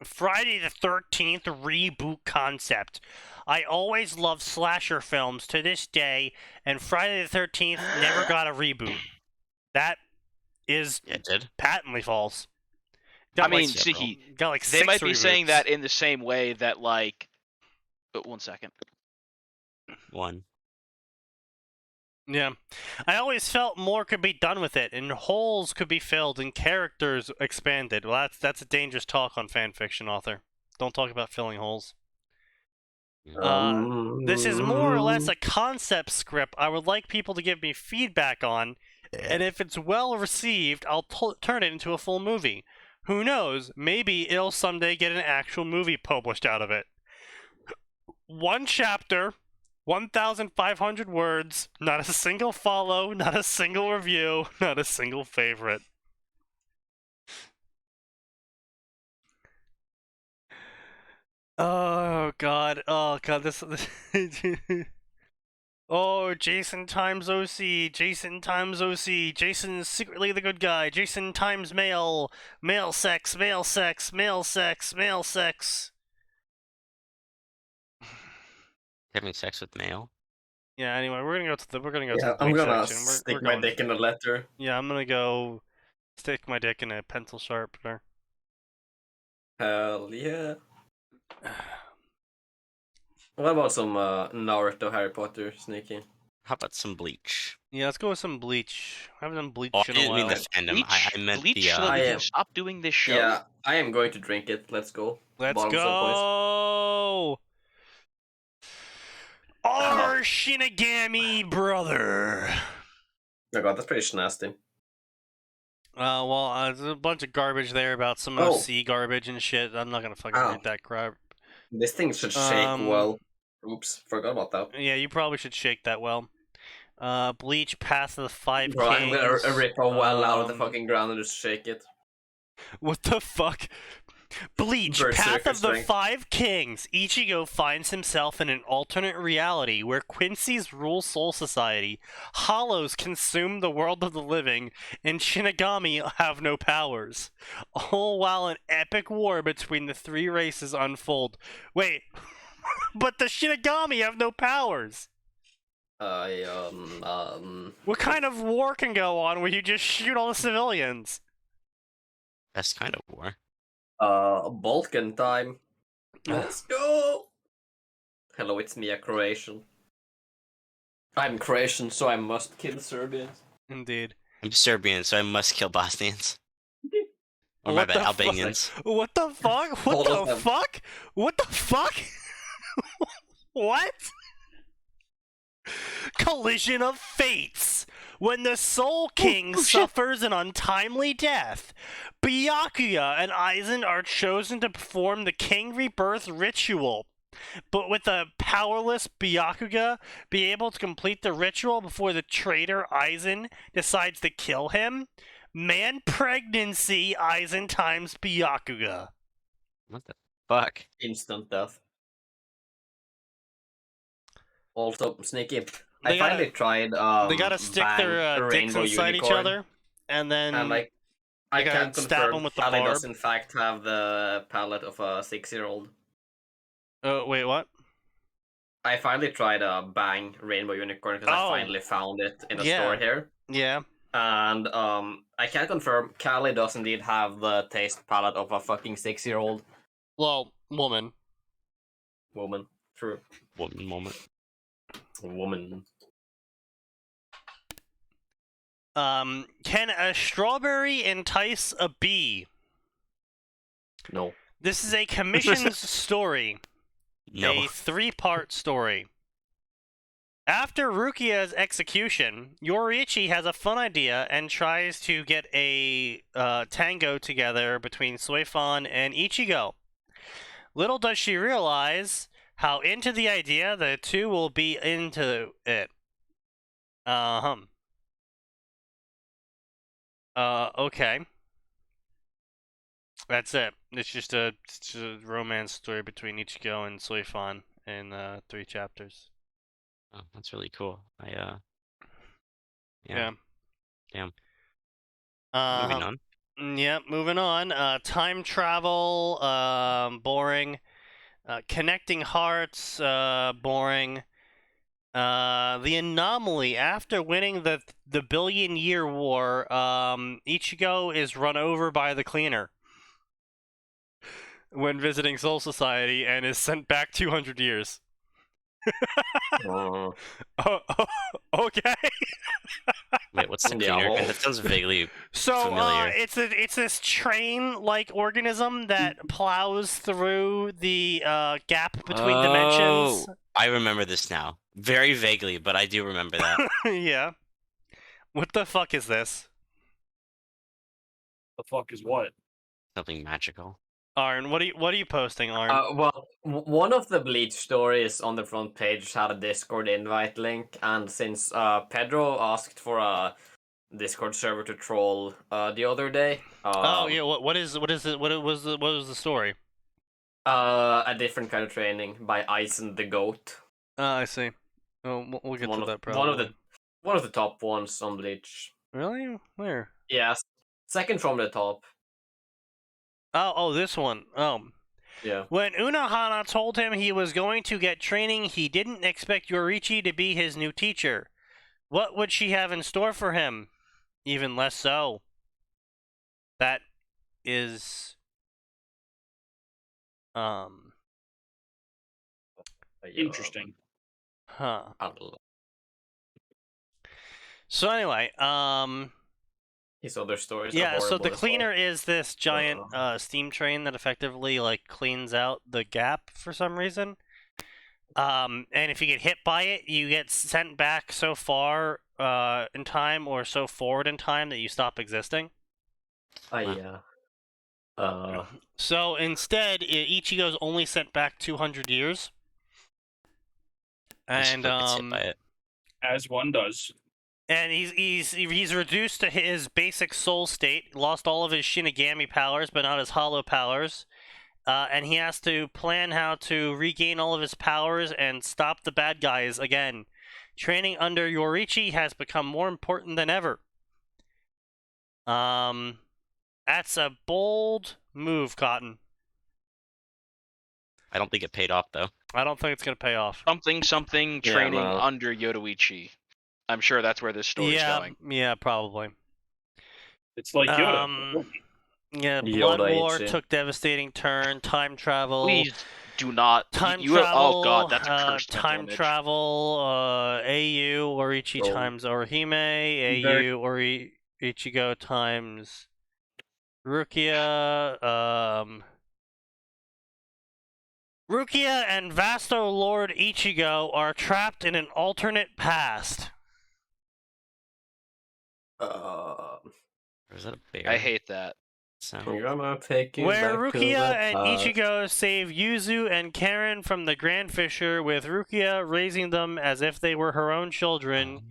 Friday the 13th reboot concept. I always loved slasher films to this day, and Friday the 13th never got a reboot. That is Yeah, it did. patently false. I mean, Sneaky, got like they 6 might be saying reboots. that in the same way that, like... But 1 second. 1. Yeah. I always felt more could be done with it, and holes could be filled, and characters expanded. Well, that's a dangerous talk on fanfiction, author. Don't talk about filling holes. This is more or less a concept script I would like people to give me feedback on, and if it's well received, I'll turn it into a full movie. Who knows? Maybe it'll someday get an actual movie published out of it. 1 chapter, 1,500 words, not a single follow, not a single review, not a single favorite. Oh god, this Oh, Jason times OC, Jason times OC, Jason's secretly the good guy, Jason times male, male sex, male sex, male sex, male sex. Having sex with male. Yeah. Anyway, we're gonna go to the I'm bleach gonna section. stick We're my going. dick in a letter. Yeah, I'm gonna go stick my dick in a pencil sharpener. Hell yeah. What about some Naruto Harry Potter, Sneaky? How about some Bleach? Yeah, let's go with some bleach. I haven't done bleach Oh, I in a didn't mean while. the fandom. Bleach, I meant Bleach, the. so that we I can am- stop doing this show. Yeah, I am going to drink it. Let's go. Let's Bottom some points. go! Our Shinigami brother. Oh god, that's pretty nasty. Well, there's a bunch of garbage there about some Oh. OC garbage and shit. I'm not gonna fucking Ow. read that crap. This thing should shake Um, well. Oops, forgot about that. Yeah, you probably should shake that well. Bleach, Path of the Five Bro, I'm Kings. gonna rip a well out of the um, fucking ground and just shake it. What the fuck? Bleach, Path Berserker of the strength. Five Kings. Ichigo finds himself in an alternate reality where Quincy's rule Soul Society, Hollows consume the world of the living, and Shinigami have no powers. All while an epic war between the three races unfold. Wait, but the Shinigami have no powers. What kind of war can go on where you just shoot all the civilians? Best kind of war. Balkan time. Let's go! Hello, it's me, a Croatian. I'm Croatian, so I must kill Serbians. Indeed. I'm Serbian, so I must kill Bosnians. Or my What bad, the fuck? Albanians. What the fuck? What All of the them. fuck? What the fuck? What? Collision of fates. When the Soul King suffers an untimely death, Byakuya and Aizen are chosen to perform the King Rebirth ritual. But with a powerless Byakuya be able to complete the ritual before the traitor Aizen decides to kill him? Man pregnancy Aizen times Byakuya. What the fuck? Instant death. Also, Sneaky. They I gotta- finally tried. They gotta stick their Bang, dicks Rainbow inside each Unicorn, other, and then and like, I gotta can't stab confirm him with the Callie does barb. in fact have the palette of a 6-year-old. oh wait, what? I finally tried Bang Rainbow Unicorn because Oh. I finally found it in the Yeah. store here. Yeah. And I can confirm Callie does indeed have the taste palette of a fucking 6-year-old Well, woman. woman. True. Woman moment. Woman. Can a strawberry entice a bee? No. This is a commissioned story. No. A 3-part story. After Rukia's execution, Yoriichi has a fun idea and tries to get a tango together between Suifan and Ichigo. Little does she realize how into the idea the two will be into it. Okay. That's it. It's just a romance story between Ichigo and Suifan in 3 chapters. Oh, that's really cool. Yeah. Damn. Moving Uh, on. yeah, moving on. Time travel, boring. Connecting hearts, boring. The anomaly. After winning the billion-year war, Ichigo is run over by the cleaner when visiting Soul Society and is sent back 200 years. Uh, Okay. Wait, what's the Yeah, cleaner? well- That sounds vaguely. So Familiar. it's this train-like organism that plows through the gap between dimensions. I remember this now. Very vaguely, but I do remember that. Yeah. What the fuck is this? The fuck is what? Something magical. Arn, what are you posting, Arn? well, one of the Bleach stories on the front page had a Discord invite link, and since Pedro asked for a Discord server to troll the other day, oh yeah, what was the story? a different kind of training by Aizen the Goat. I see. Oh, we'll get One to of- that probably. one of the top ones on Bleach. Really? Where? Yes, second from the top. Oh, this one. Oh. Yeah. When Unohana told him he was going to get training, he didn't expect Yoriichi to be his new teacher. What would she have in store for him? Even less so. That is... Interesting. Huh. I don't know. So anyway, His other stories are yeah, so horrible the as well. cleaner is this giant steam train that effectively like cleans out the gap for some reason. And if you get hit by it, you get sent back so far in time or so forward in time that you stop existing. Yeah. So instead, Ichigo's only sent back 200 years. And gets hit by it. As one does. And he's reduced to his basic soul state, lost all of his Shinigami powers, but not his hollow powers. And he has to plan how to regain all of his powers and stop the bad guys again. Training under Yoriichi has become more important than ever. That's a bold move, Cotton. I don't think it paid off though. I don't think it's gonna pay off. Something training under Yoruichi. I'm sure that's where this story's going. Yeah, probably. It's like Yoda. Yeah, Blood War took devastating turn. Time travel. Please do not. Time travel. Oh god, that's a cursed time image. travel. AU Oriichi times Orihime. AU Ichigo times Rukia. Rukia and Vasto Lord Ichigo are trapped in an alternate past. Or is that a bear? I hate that. We're gonna take you Where back Rukia to the and past. Ichigo save Yuzu and Karen from the Grand Fissure, with Rukia raising them as if they were her own children.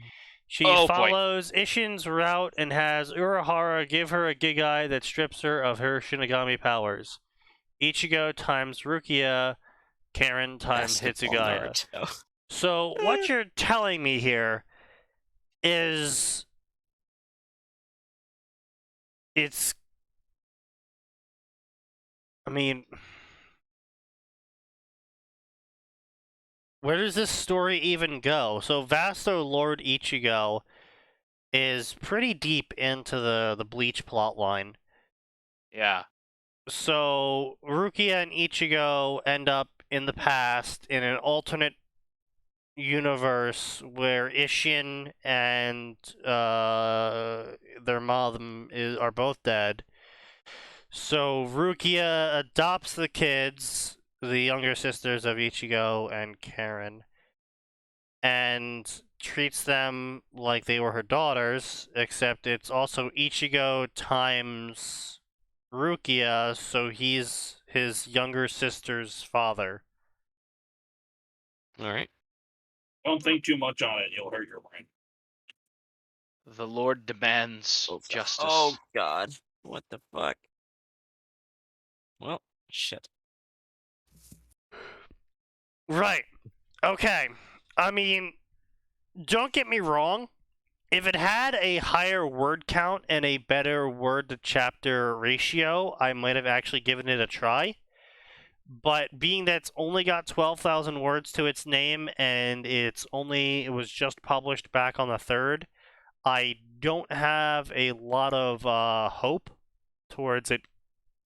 She follows Ishin's route and has Urahara give her a Gigai that strips her of her Shinigami powers. Ichigo times Rukia, Karen times Hitsugaya. So what you're telling me here is I mean, where does this story even go? So Vasto Lord Ichigo is pretty deep into the Bleach plotline. Yeah. So Rukia and Ichigo end up in the past in an alternate universe where Ishin and their mom are both dead. So Rukia adopts the kids, the younger sisters of Ichigo and Karen, and treats them like they were her daughters, except it's also Ichigo times Rukia, so he's his younger sister's father. Alright. Don't think too much on it, you'll hurt your brain. The Lord demands justice. Oh god. What the fuck? Well, shit. Right. Okay. I mean, don't get me wrong. If it had a higher word count and a better word-to-chapter ratio, I might have actually given it a try. But being that it's only got 12,000 words to its name and it was just published back on the 3rd, I don't have a lot of hope towards it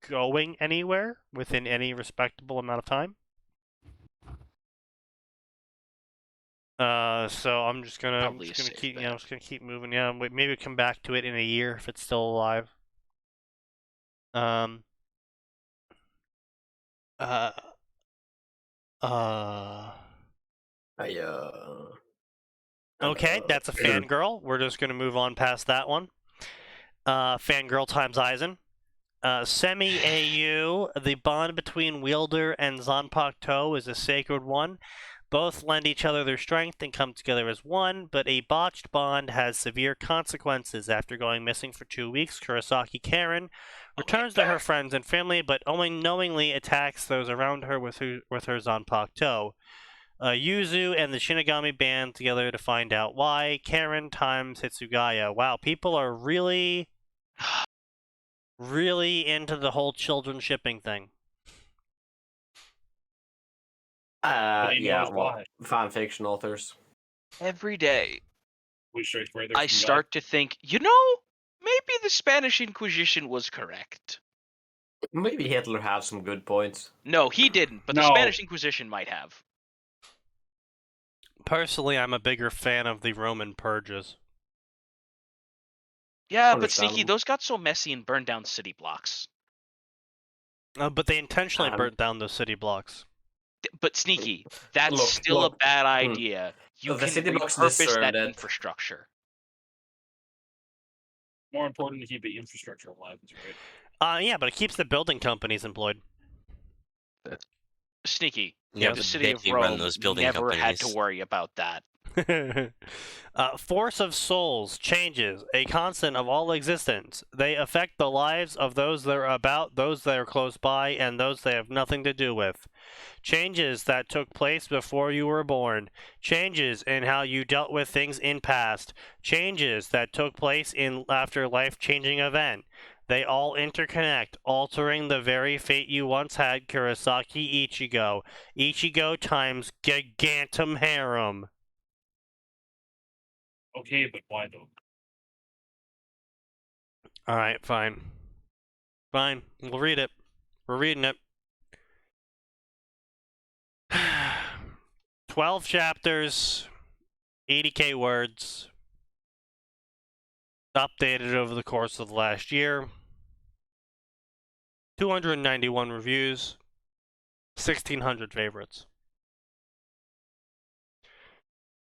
going anywhere within any respectable amount of time. So I'm just gonna keep moving. Yeah, maybe come back to it in a year if it's still alive. Okay, that's a fangirl. We're just gonna move on past that one. Fangirl times Aizen. Semi-AU, the bond between Wielder and Zanpakuto is a sacred one. Both lend each other their strength and come together as one, but a botched bond has severe consequences. After going missing for 2 weeks, Kurosaki Karen returns to her friends and family, but only knowingly attacks those around her with her Zanpakuto. Yuzu and the Shinigami band together to find out why. Karen times Hitsugaya. Wow, people are really into the whole children shipping thing. But he Yeah, knows well, why. fanfiction authors. Every day, We straight further I from start to think, maybe the Spanish Inquisition was correct. Maybe Hitler had some good points. No, he didn't, but the No. Spanish Inquisition might have. Personally, I'm a bigger fan of the Roman purges. Yeah, but Sneaky, Understandable. those got so messy and burned down city blocks. But they intentionally Um, burnt down those city blocks. But Sneaky, that's Look, still look, a bad idea. You the can city blocks repurpose deserved that it. infrastructure. More important to keep the infrastructure alive. Is right. Yeah, but it keeps the building companies employed. Sneaky, Yeah, Yes. the but city of they run Rome those building never had companies. to worry about that. Force of souls changes, a constant of all existence. They affect the lives of those that are about, those that are close by, and those they have nothing to do with. Changes that took place before you were born. Changes in how you dealt with things in past. Changes that took place in after life-changing event. They all interconnect, altering the very fate you once had. Kurosaki Ichigo. Ichigo times Gigantum Harem. Okay, but why though? Alright, fine. Fine, we'll read it. We're reading it. 12 chapters, 80k words, updated over the course of the last year. 291 reviews, 1,600 favorites.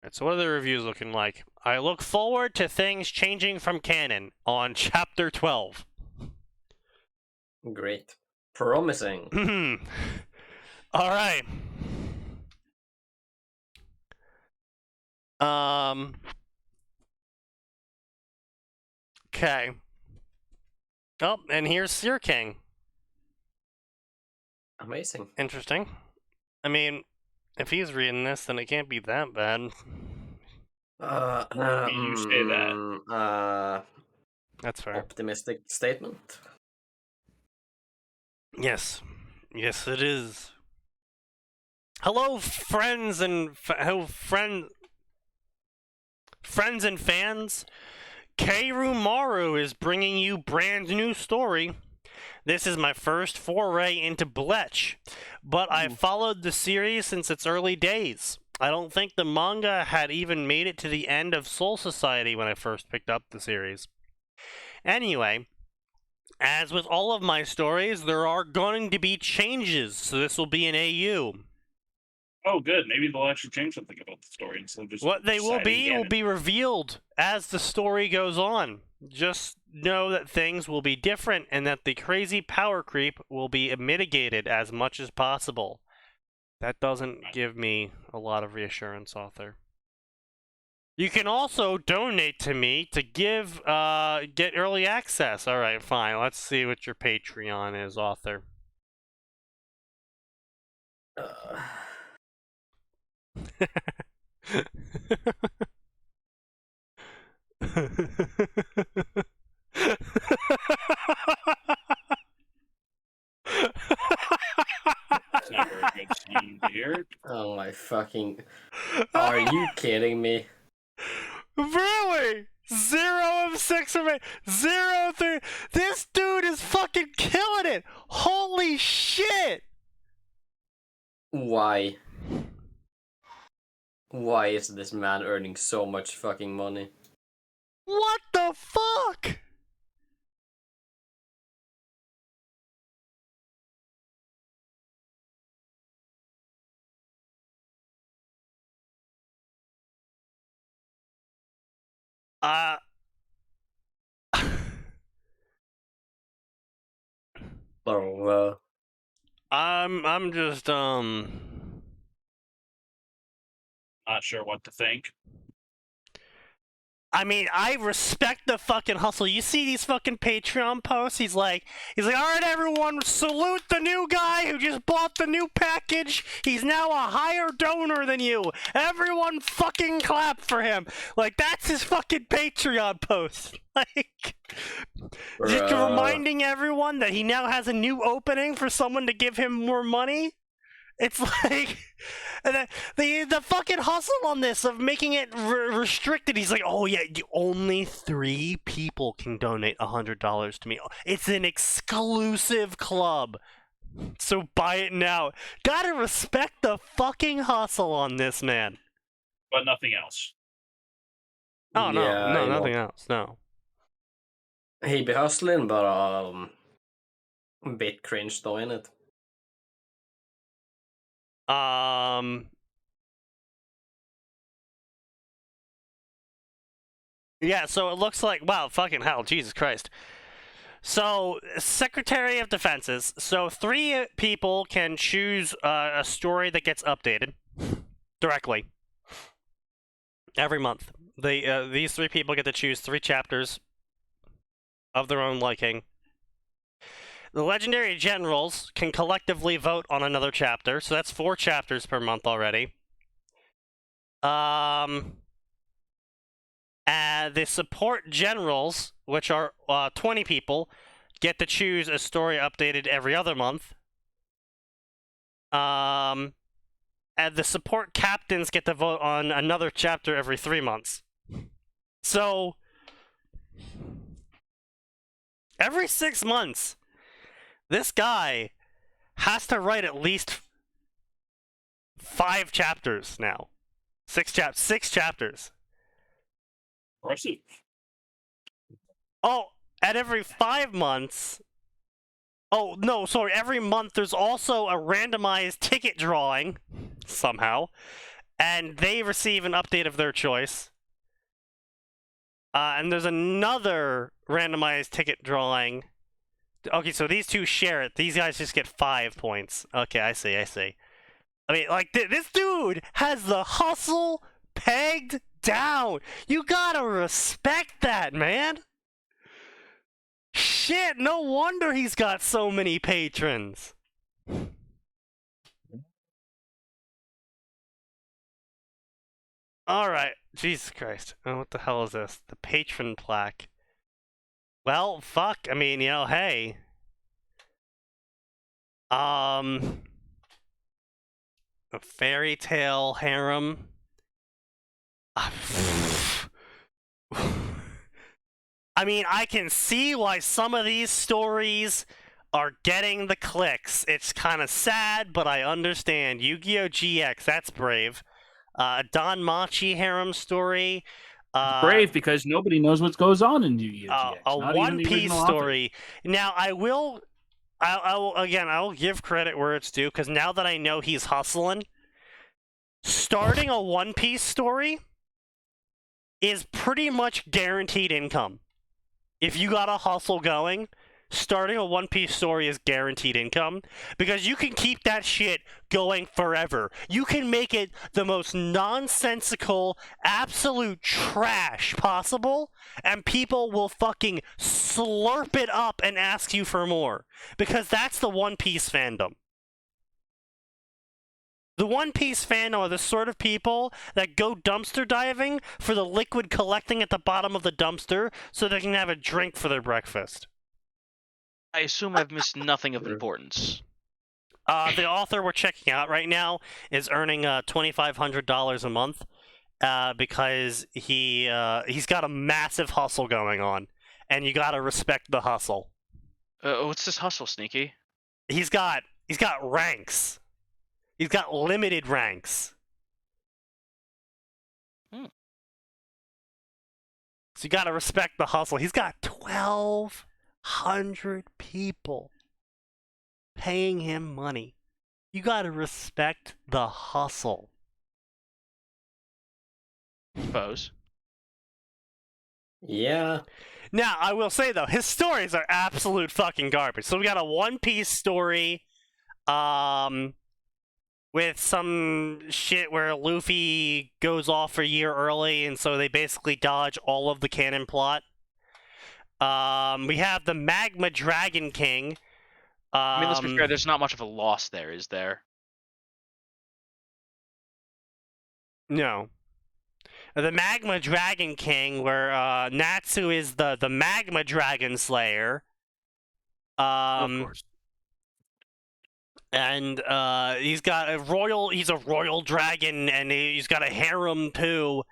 Alright, so what are the reviews looking like? I look forward to things changing from canon on chapter 12. Great. Promising. Alright. Okay. Oh, and here's Seer King. Amazing. Interesting. I mean, if he's reading this, then it can't be that bad. You say that. That's fair. Optimistic statement. Yes. Yes, it is. Hello, friends and friends and fans. Keirumaru is bringing you brand new story. This is my first foray into Blech, but I've followed the series since its early days. I don't think the manga had even made it to the end of Soul Society when I first picked up the series. Anyway, as with all of my stories, there are going to be changes, so this will be an AU. Oh, good. Maybe they'll actually change something about the story instead of just. What they will deciding be revealed as the story goes on. Just know that things will be different and that the crazy power creep will be mitigated as much as possible. That doesn't give me a lot of reassurance, author. You can also donate to me to get early access. All right, fine. Let's see what your Patreon is, author. That's not very good scheme to hear. Oh my fucking... Are you kidding me? Really? 0 of 6 of 8. 0 of 3. This dude is fucking killing it. Holy shit. Why? Why is this man earning so much fucking money? What the fuck? Oh, I'm just Not sure what to think. I mean, I respect the fucking hustle. You see these fucking Patreon posts? He's like, all right, everyone, salute the new guy who just bought the new package. He's now a higher donor than you. Everyone fucking clap for him. Like, that's his fucking Patreon post. Like, just reminding everyone that he now has a new opening for someone to give him more money. It's like the fucking hustle on this of making it restricted. He's like, oh yeah, only 3 people can donate $100 to me. It's an exclusive club, so buy it now. Gotta respect the fucking hustle on this, man. But nothing else. Oh no, Yeah, no, you know, nothing else. No. he be hustling, but a bit cringe though, innit? Yeah, so it looks like, wow, fucking hell, Jesus Christ. So, Secretary of Defenses. So, 3 people can choose a story that gets updated directly every month. These 3 people get to choose 3 chapters of their own liking. The Legendary Generals can collectively vote on another chapter, so that's 4 chapters per month already. The Support Generals, which are 20 people, get to choose a story updated every other month. And the Support Captains get to vote on another chapter every 3 months. So, every 6 months, this guy has to write at least 5 chapters now. 6 chapters. Impressive. Oh, at every 5 months... Oh, no, sorry, every month there's also a randomized ticket drawing, somehow, and they receive an update of their choice. And there's another randomized ticket drawing. Okay, so these 2 share it. These guys just get 5 points. Okay, I see. I mean, like, this dude has the hustle pegged down. You gotta respect that, man. Shit, no wonder he's got so many patrons. Alright, Jesus Christ. Oh, what the hell is this? The patron plaque. Well, fuck, I mean, you know, hey. A fairy tale harem. I mean, I can see why some of these stories are getting the clicks. It's kind of sad, but I understand. Yu-Gi-Oh! GX, that's brave. Don Machi harem story. Brave because nobody knows what goes on in Yu-Gi-Oh! GX. A One Piece story. Now, I will give credit where it's due, because now that I know he's hustling, starting a One Piece story is pretty much guaranteed income. If you got a hustle going, starting a One Piece story is guaranteed income, because you can keep that shit going forever. You can make it the most nonsensical, absolute trash possible, and people will fucking slurp it up and ask you for more, because that's the One Piece fandom. The One Piece fandom are the sort of people that go dumpster diving for the liquid collecting at the bottom of the dumpster so they can have a drink for their breakfast. I assume I've missed nothing of importance. The author we're checking out right now is earning $2,500 a month because he's got a massive hustle going on, and you gotta respect the hustle. What's this hustle, Sneaky? He's got ranks. He's got limited ranks. So you gotta respect the hustle. He's got 1,200 people paying him money. You gotta respect the hustle. Suppose. Yeah. Now, I will say, though, his stories are absolute fucking garbage. So we got a One Piece story, with some shit where Luffy goes off a year early, and so they basically dodge all of the canon plot. We have the Magma Dragon King. I mean, let's be fair, there's not much of a loss there, is there? No. The Magma Dragon King, where Natsu is the Magma Dragon Slayer. Of course. And he's a royal dragon, and he's got a harem too.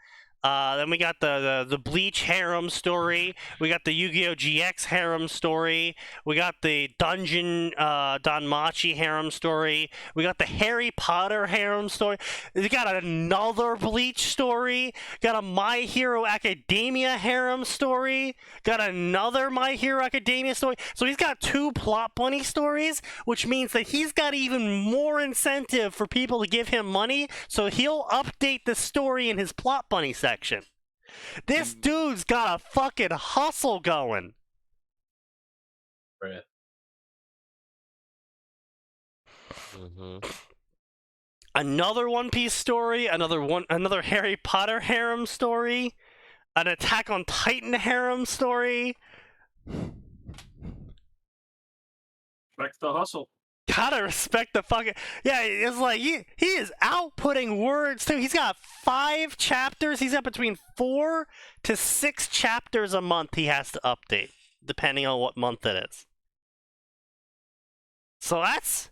Then we got the Bleach harem story. We got the Yu-Gi-Oh! GX harem story. We got the Dungeon Danmachi harem story. We got the Harry Potter harem story. We got another Bleach story. Got a My Hero Academia harem story. Got another My Hero Academia story. So he's got 2 plot bunny stories, which means that he's got even more incentive for people to give him money, so he'll update the story in his plot bunny section. This dude's got a fucking hustle going. Right. Another One Piece story, another Harry Potter harem story, an Attack on Titan harem story. Respect the hustle. Gotta respect the fucking... Yeah, it's like, he is outputting words, too. He's got 5 chapters. He's got between 4 to 6 chapters a month he has to update, depending on what month it is. So that's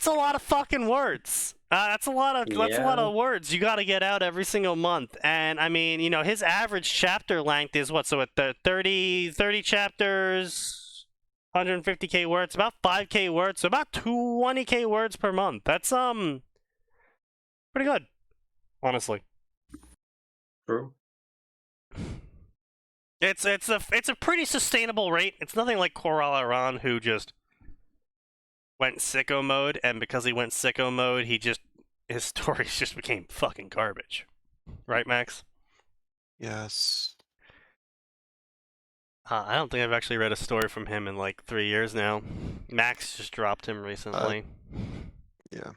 a lot of fucking words. That's a lot of words you gotta get out every single month. And, I mean, you know, his average chapter length is what? So at the 30 chapters... 150k words, about 5k words, so about 20k words per month. That's pretty good, honestly. True. It's a pretty sustainable rate. It's nothing like Coral Aran, who just went sicko mode, and because he went sicko mode, his stories just became fucking garbage. Right, Max? Yes. I don't think I've actually read a story from him in like 3 years now. Max just dropped him recently. Yeah.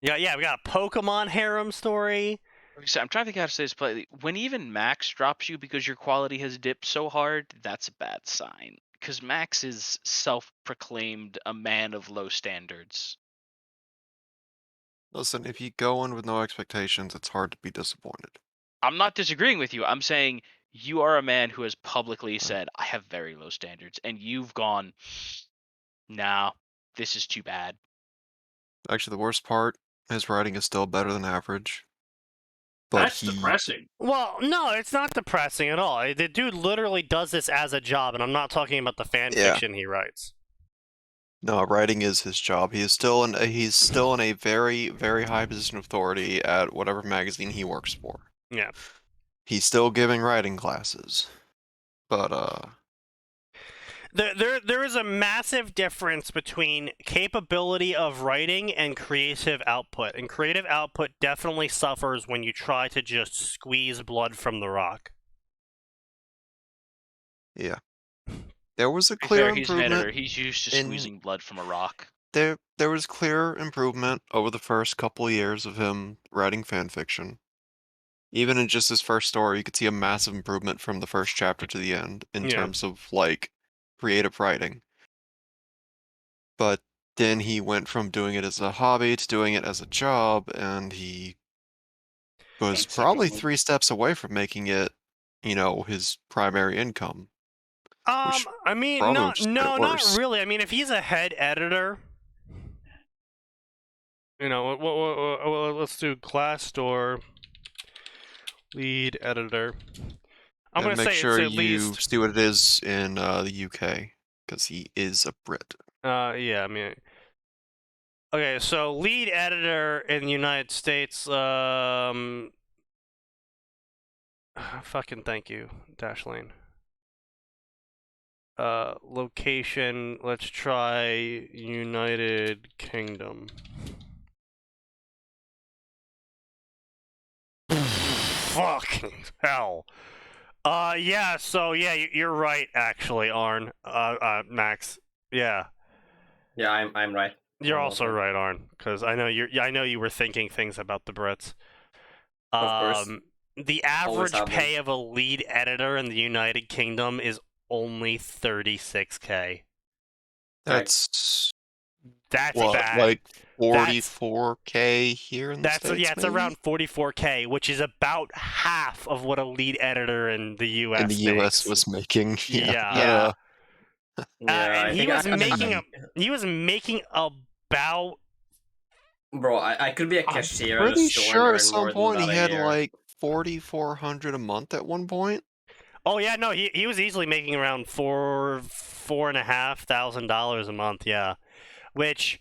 Yeah, we got a Pokemon harem story. I'm trying to think how to say this politely. When even Max drops you because your quality has dipped so hard, that's a bad sign. Because Max is self-proclaimed a man of low standards. Listen, if you go in with no expectations, it's hard to be disappointed. I'm not disagreeing with you. I'm saying you are a man who has publicly said, I have very low standards. And you've gone, nah, this is too bad. Actually, the worst part, his writing is still better than average. But That's depressing. Well, no, it's not depressing at all. The dude literally does this as a job, and I'm not talking about the fan fiction he writes. No, writing is his job. He's still in a very, very high position of authority at whatever magazine he works for. Yeah. He's still giving writing classes. But There is a massive difference between capability of writing and creative output. And creative output definitely suffers when you try to just squeeze blood from the rock. yeah. There was a clear He's an improvement. editor. He's used to squeezing blood from a rock. There was clear improvement over the first couple years of him writing fan fiction. Even in just his first story, you could see a massive improvement from the first chapter to the end in terms of, like, creative writing. But then he went from doing it as a hobby to doing it as a job, and he was probably 3 steps away from making it, you know, his primary income. I mean, not really. I mean, if he's a head editor, you know, let's do class store lead editor. I'm gonna make say sure it's at you least see what it is in the UK, because he is a Brit. yeah, I mean, okay, so lead editor in the United States. Fucking thank you, Dashlane. Location, let's try United Kingdom. Fucking hell. Yeah, so yeah, you're right actually, Arn. Max. Yeah. Yeah, I'm right. You're also right, Arn, because I know you were thinking things about the Brits. Of course. The average pay of a lead editor in the United Kingdom is only 36k. That's what, bad. Like 44k here in the States? Yeah, it's around 44k, which is about half of what a lead editor in the US US was making. Yeah. Yeah, and he was making about. Bro, I could be a I'm cashier at a pretty store sure and at earn some more than point that he a had year. like 4,400 a month at one point. Oh yeah, no, he was easily making around $4,500 a month. Yeah, which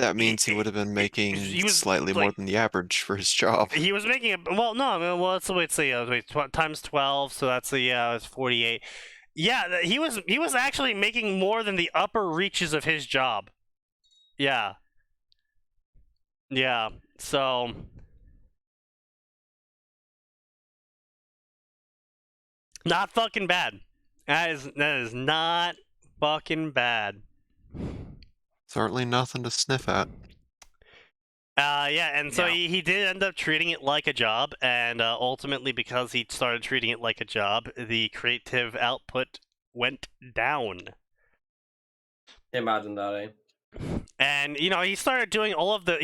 That means he would have been making he was, slightly more than the average for his job. He was making let's see, times 12, so that's it's 48. Yeah, he was actually making more than the upper reaches of his job. Yeah. Yeah. So not fucking bad. That is not fucking bad. Certainly nothing to sniff at. Yeah, and so he did end up treating it like a job, and ultimately, because he started treating it like a job, the creative output went down. Imagine that, eh? And he started doing all of the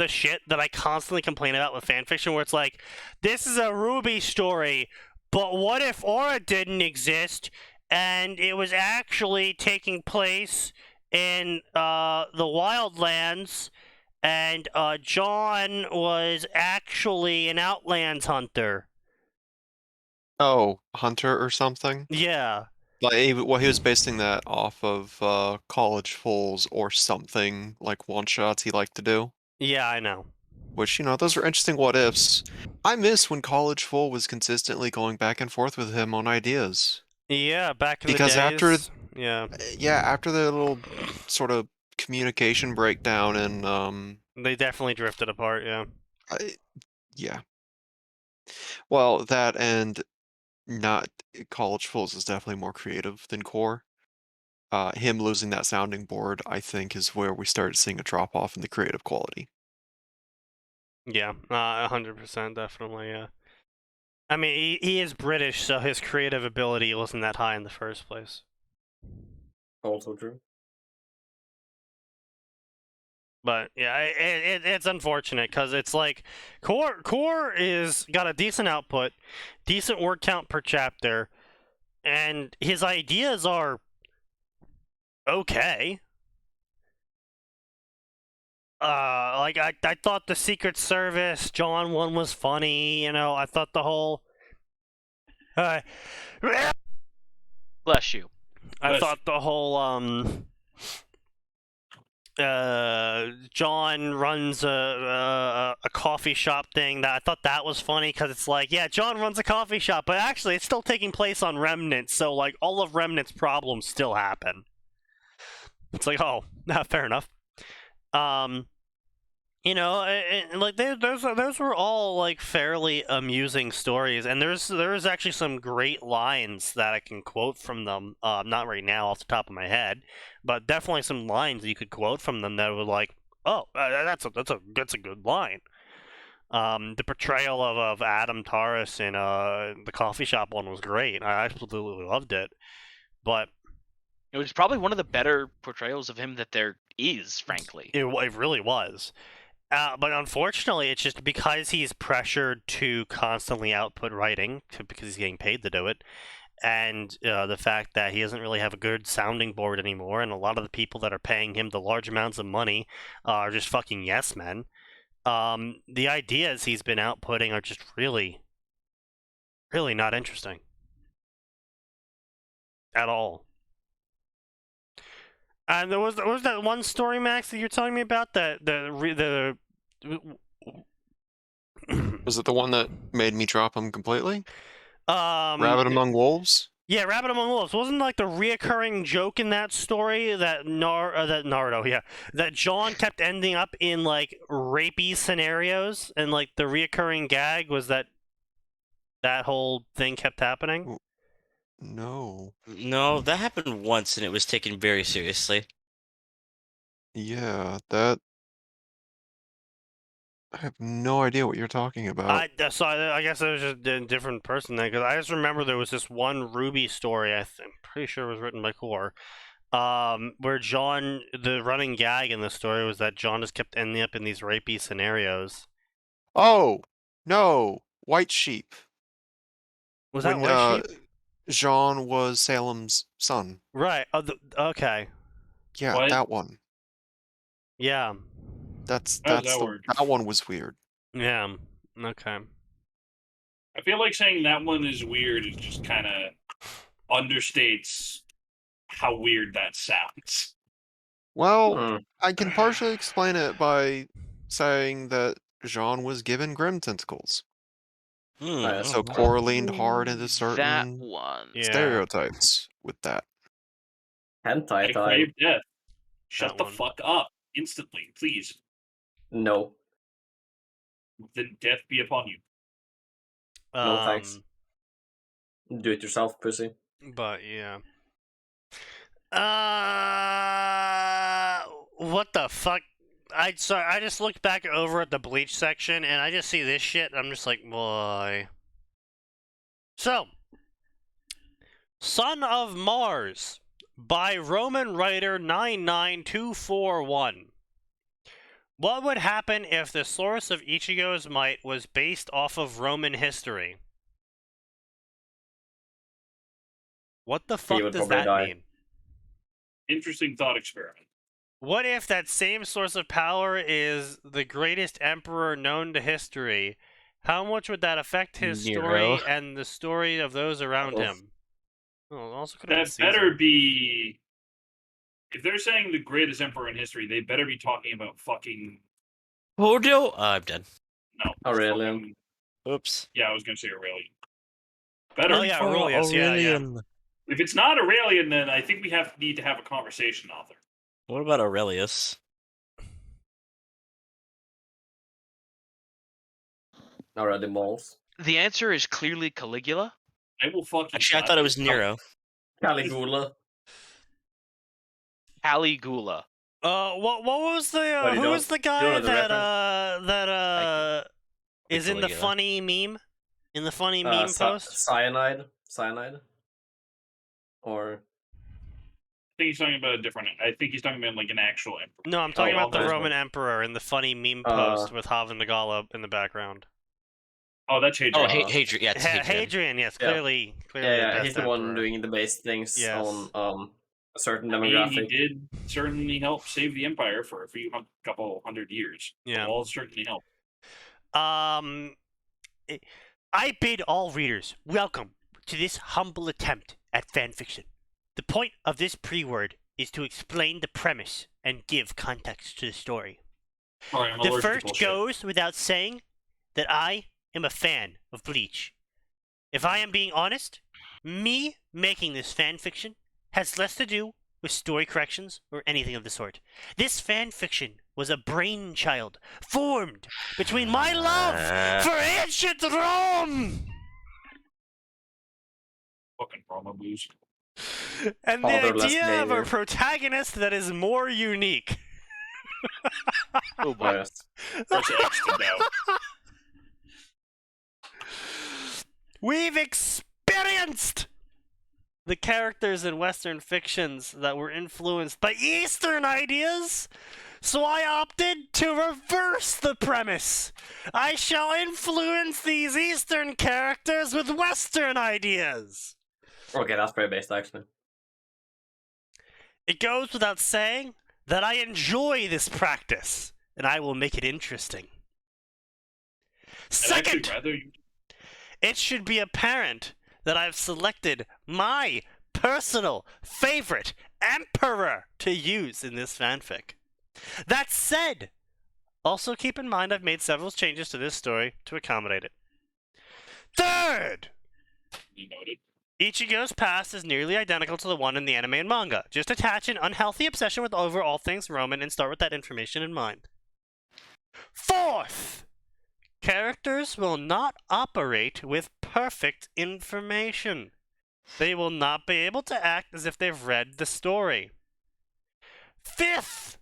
shit that I constantly complain about with fanfiction, where it's like, this is a Ruby story, but what if Aura didn't exist and it was actually taking place in the Wildlands, and John was actually an Outlands hunter. Oh, Hunter or something? Yeah. Like, he was basing that off of College Fools or something, like one-shots he liked to do. Yeah, I know. Which, those are interesting what-ifs. I miss when College Fool was consistently going back and forth with him on ideas. Yeah, back in the Because days. after the little sort of communication breakdown and they definitely drifted apart, yeah. Yeah. Well, that and not College Fools is definitely more creative than Core. Him losing that sounding board, I think, is where we started seeing a drop off in the creative quality. Yeah, 100%, definitely, yeah. I mean, he is British, so his creative ability wasn't that high in the first place. Also true. But yeah, it's unfortunate because it's like Core is got a decent output, decent word count per chapter, and his ideas are okay. Like I thought the Secret Service John one was funny. I thought the whole. Bless you. I thought the whole John runs a coffee shop thing. That I thought that was funny because it's like, yeah, John runs a coffee shop, but actually it's still taking place on Remnant, so like all of Remnant's problems still happen. It's like, oh, fair enough. Like those were all like fairly amusing stories, and there's actually some great lines that I can quote from them. Not right now off the top of my head, but definitely some lines that you could quote from them that were like, oh, that's a good line. The portrayal of Adam Taurus in the coffee shop one was great. I absolutely loved it, but it was probably one of the better portrayals of him that there is, frankly. It really was. But unfortunately, it's just because he's pressured to constantly output writing because he's getting paid to do it, and the fact that he doesn't really have a good sounding board anymore, and a lot of the people that are paying him the large amounts of money are just fucking yes men. The ideas he's been outputting are just really, really not interesting at all. And there was that one story, Max, that you're telling me about, the Was it the one that made me drop him completely? Rabbit Among Wolves? Yeah, Rabbit Among Wolves. Wasn't like the reoccurring joke in that story that that John kept ending up in like rapey scenarios, and like the reoccurring gag was that whole thing kept happening? No. No, that happened once and it was taken very seriously. Yeah, that... I have no idea what you're talking about. I guess it was just a different person then, because I just remember there was this one Ruby story, I'm pretty sure it was written by Core, where John, the running gag in the story was that John just kept ending up in these rapey scenarios. Oh! No! White Sheep. Was that White Sheep? Jean was Salem's son. Right. Oh, okay. Yeah, What? that one. Yeah. That's How does that the work? that one was weird. Yeah. Okay. I feel like saying that one is weird. It just kind of understates how weird that sounds. Well, I can partially explain it by saying that Jean was given grim tentacles. So Cor leaned hard into That certain one. Yeah. stereotypes with that. Hentai I time. crave death. Shut That the one. fuck up instantly, please. No. Then death be upon you. No thanks. Do it yourself, pussy. But yeah. What the fuck? I just looked back over at the Bleach section and I just see this shit. I'm just like, boy. So, Son of Mars by Roman writer 99241. What would happen if the source of Ichigo's might was based off of Roman history? What the fuck would does probably that die. mean? Interesting thought experiment. What if that same source of power is the greatest emperor known to history? How much would that affect his Nero. story and the story of those around him? Oh, it also could have That been better Caesar. be. If they're saying the greatest emperor in history, they better be talking about fucking. Oh no! I'm dead. No. Aurelian. fucking- Oops. Yeah, I was going to say Aurelian. Better. Oh yeah, Aurelius. Yeah. If it's not Aurelian, then I think we need to have a conversation, author. What about Aurelius? Already malls. The answer is clearly Caligula. I will fucking. Actually, I thought it was Nero. Caligula. Caligula. What was the What, you who don't- was the you guy don't know the that is in the Caligula. funny meme? In the funny meme post? Cyanide. Or I think he's talking about a different. I think he's talking about like an actual emperor. No, I'm talking Oh, about the okay. Roman emperor in the funny meme post with Havan Nagala in the background. Oh, that's Hadrian. Oh, Hadrian. Yeah, it's Hadrian. Hadrian, yes, clearly the yeah, best he's the one emperor. doing the base things Yes. on a certain I mean, demographic. he did certainly help save the empire for a couple hundred years. Yeah. All certainly helped. I bid all readers welcome to this humble attempt at fanfiction. The point of this pre-word is to explain the premise and give context to the story. Sorry, I'm The allergic to first bullshit. goes without saying that I am a fan of Bleach. If I am being honest, me making this fanfiction has less to do with story corrections or anything of the sort. This fanfiction was a brainchild formed between my love for ancient Rome Fucking promo blues. and the Fatherless idea of a behavior. protagonist that is more unique. Oh boy. Yes. Press X to doubt. We've experienced the characters in Western fictions that were influenced by Eastern ideas, so I opted to reverse the premise. I shall influence these Eastern characters with Western ideas. Okay, that's pretty based actually. It goes without saying that I enjoy this practice, and I will make it interesting. I'd actually Second, rather you. it should be apparent that I've selected my personal favorite emperor to use in this fanfic. That said, also keep in mind I've made several changes to this story to accommodate it. Third, You noted. Ichigo's past is nearly identical to the one in the anime and manga. Just attach an unhealthy obsession with over all things Roman and start with that information in mind. Fourth, characters will not operate with perfect information. They will not be able to act as if they've read the story. Fifth,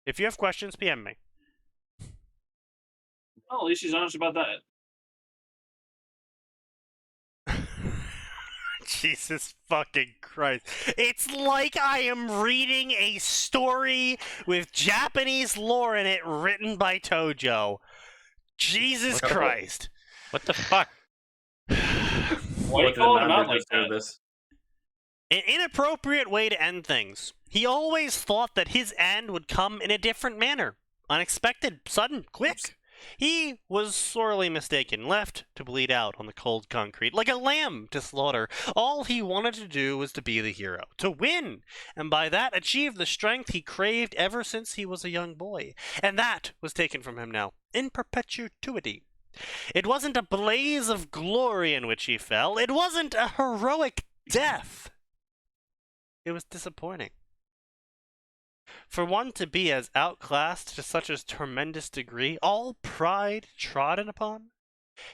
if you have questions, PM me. Well, at least he's honest about that. Jesus fucking Christ. It's like I am reading a story with Japanese lore in it written by Tojo. Jesus What the- Christ. What the fuck? Why Why you what did calling him Amanda out like just do that? this? An inappropriate way to end things. He always thought that his end would come in a different manner. Unexpected, sudden, quick. He was sorely mistaken, left to bleed out on the cold concrete, like a lamb to slaughter. All he wanted to do was to be the hero, to win, and by that achieve the strength he craved ever since he was a young boy. And that was taken from him now, in perpetuity. It wasn't a blaze of glory in which he fell. It wasn't a heroic death. It was disappointing. For one to be as outclassed to such a tremendous degree, all pride trodden upon?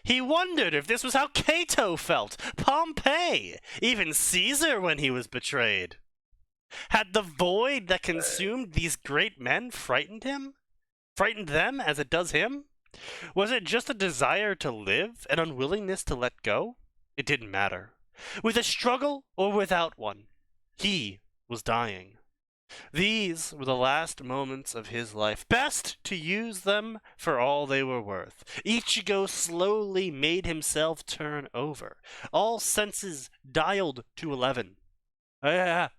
He wondered if this was how Cato felt, Pompey, even Caesar when he was betrayed. Had the void that consumed these great men frightened him? Frightened them as it does him? Was it just a desire to live, an unwillingness to let go? It didn't matter. With a struggle or without one, he was dying. These were the last moments of his life. Best to use them for all they were worth. Ichigo slowly made himself turn over. All senses dialed to 11. I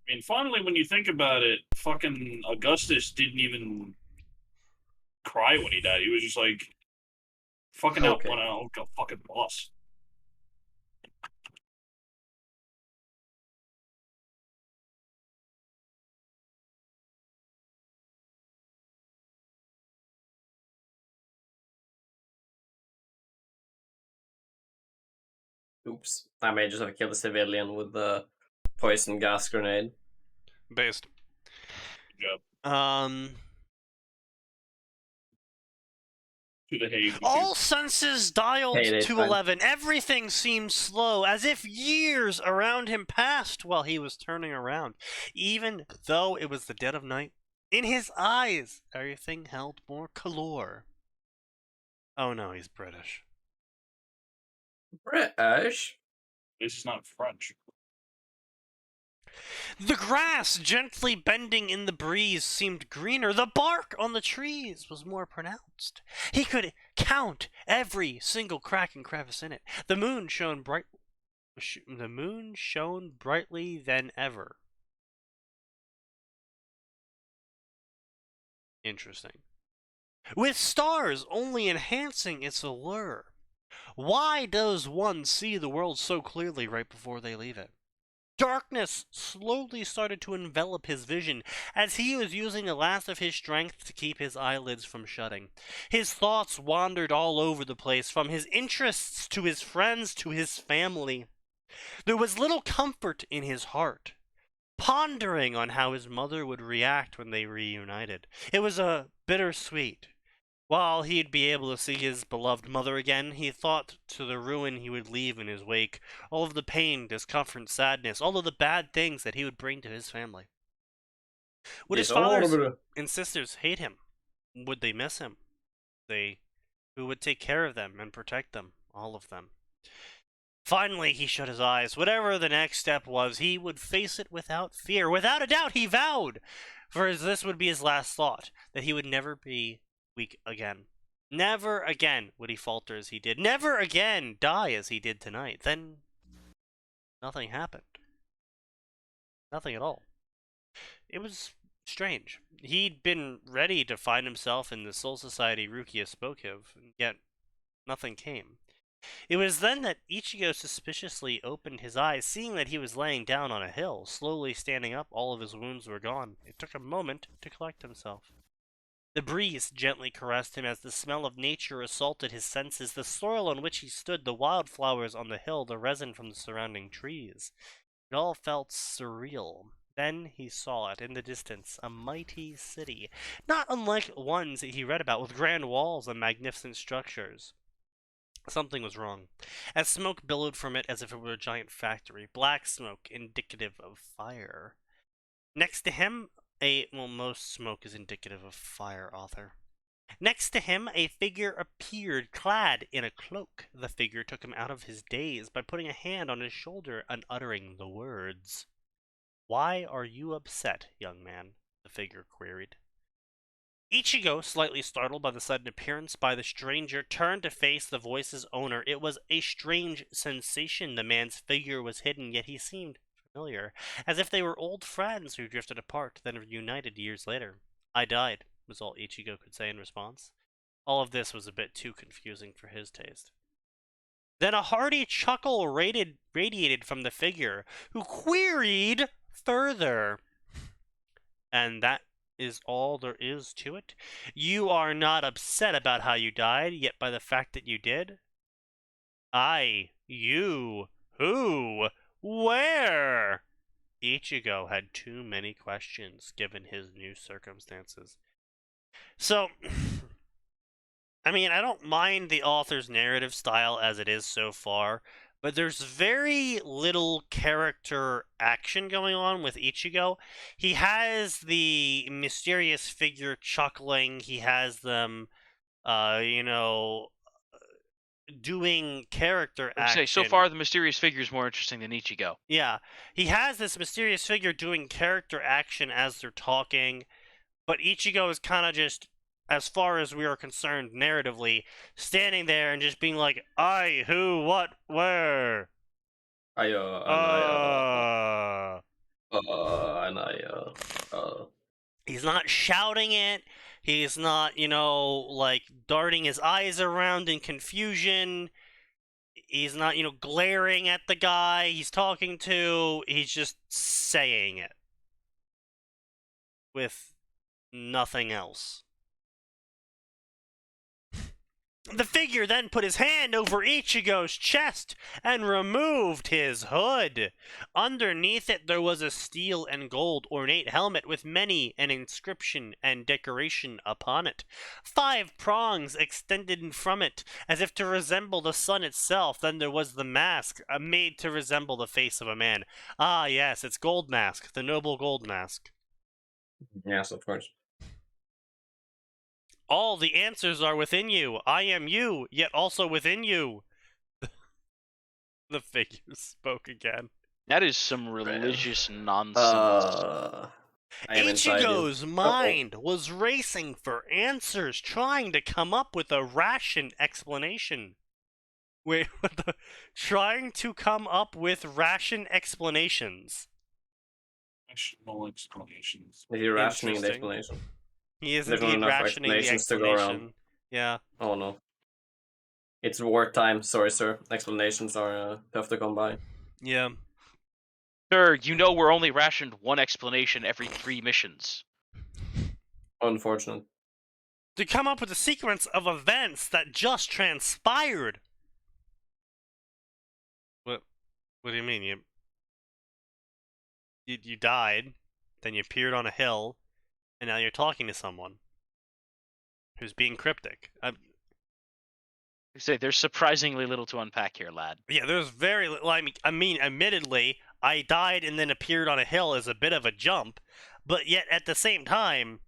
mean, finally, when you think about it, fucking Augustus didn't even cry when he died. He was just like, fucking out, Okay. I'll go fucking boss. Oops. I may just have killed a civilian with the poison gas grenade. Based. Good Um... to the Hague. All senses dialed Hey, to fine. 11. Everything seemed slow, as if years around him passed while he was turning around. Even though it was the dead of night, in his eyes, everything held more color. Oh no, he's British. British? This is not French. The grass, gently bending in the breeze, seemed greener. The bark on the trees was more pronounced. He could count every single crack and crevice in it. The moon shone brightly than ever. Interesting. With stars only enhancing its allure. Why does one see the world so clearly right before they leave it? Darkness slowly started to envelop his vision as he was using the last of his strength to keep his eyelids from shutting. His thoughts wandered all over the place, from his interests to his friends to his family. There was little comfort in his heart, pondering on how his mother would react when they reunited. It was a bittersweet. While he'd be able to see his beloved mother again, he thought to the ruin he would leave in his wake, all of the pain, discomfort, sadness, all of the bad things that he would bring to his family. Would his fathers and sisters hate him? Would they miss him? Who would take care of them and protect them? All of them. Finally, he shut his eyes. Whatever the next step was, he would face it without fear. Without a doubt, he vowed, for this would be his last thought, that he would never be weak again. Never again would he falter as he did. Never again die as he did tonight. Then nothing happened. Nothing at all. It was strange. He'd been ready to find himself in the Soul Society Rukia spoke of, yet nothing came. It was then that Ichigo suspiciously opened his eyes, seeing that he was laying down on a hill. Slowly standing up, all of his wounds were gone. It took a moment to collect himself. The breeze gently caressed him as the smell of nature assaulted his senses. The soil on which he stood, the wildflowers on the hill, the resin from the surrounding trees. It all felt surreal. Then he saw it in the distance, a mighty city, not unlike ones he read about, with grand walls and magnificent structures. Something was wrong, as smoke billowed from it as if it were a giant factory, black smoke indicative of fire. Next to him, most smoke is indicative of fire, author. Next to him, a figure appeared, clad in a cloak. The figure took him out of his daze by putting a hand on his shoulder and uttering the words. "Why are you upset, young man?" the figure queried. Ichigo, slightly startled by the sudden appearance by the stranger, turned to face the voice's owner. It was a strange sensation. The man's figure was hidden, yet he seemed familiar, as if they were old friends who drifted apart, then reunited years later. "I died," was all Ichigo could say in response. All of this was a bit too confusing for his taste. Then a hearty chuckle radiated from the figure, who queried further. "And that is all there is to it? You are not upset about how you died, yet by the fact that you did? You, who, where?" Ichigo had too many questions, given his new circumstances. So, I mean, I don't mind the author's narrative style as it is so far, but there's very little character action going on with Ichigo. He has the mysterious figure chuckling. He has them, doing character action. So far, the mysterious figure is more interesting than Ichigo. Yeah, he has this mysterious figure doing character action as they're talking, but Ichigo is kind of just, as far as we are concerned narratively, standing there and just being like, "I, who, what, where?" He's not shouting it. He's not, like darting his eyes around in confusion. He's not, glaring at the guy he's talking to. He's just saying it with nothing else. The figure then put his hand over Ichigo's chest and removed his hood. Underneath it there was a steel and gold ornate helmet with many an inscription and decoration upon it. 5 prongs extended from it, as if to resemble the sun itself. Then there was the mask, made to resemble the face of a man. Ah, yes, it's Gold Mask, the noble Gold Mask. Yes, of course. "All the answers are within you. I am you, yet also within you." The figure spoke again. That is some religious nonsense. Ichigo's mind was racing for answers, trying to come up with a rational explanation. Wait, trying to come up with rational explanations. Rational explanations. If you're rationing the explanation. He is There's not indeed enough rationing the explanations to go explanation. around. Yeah. Oh no. It's wartime, sorry sir. Explanations are tough to come by. Yeah. Sir, we're only rationed one explanation every 3 missions. Unfortunate. To come up with a sequence of events that just transpired. What do you mean? You died, then you appeared on a hill, and now you're talking to someone who's being cryptic. I say there's surprisingly little to unpack here, lad. Yeah, there's very little. I mean, admittedly, I died and then appeared on a hill is a bit of a jump, but yet at the same time,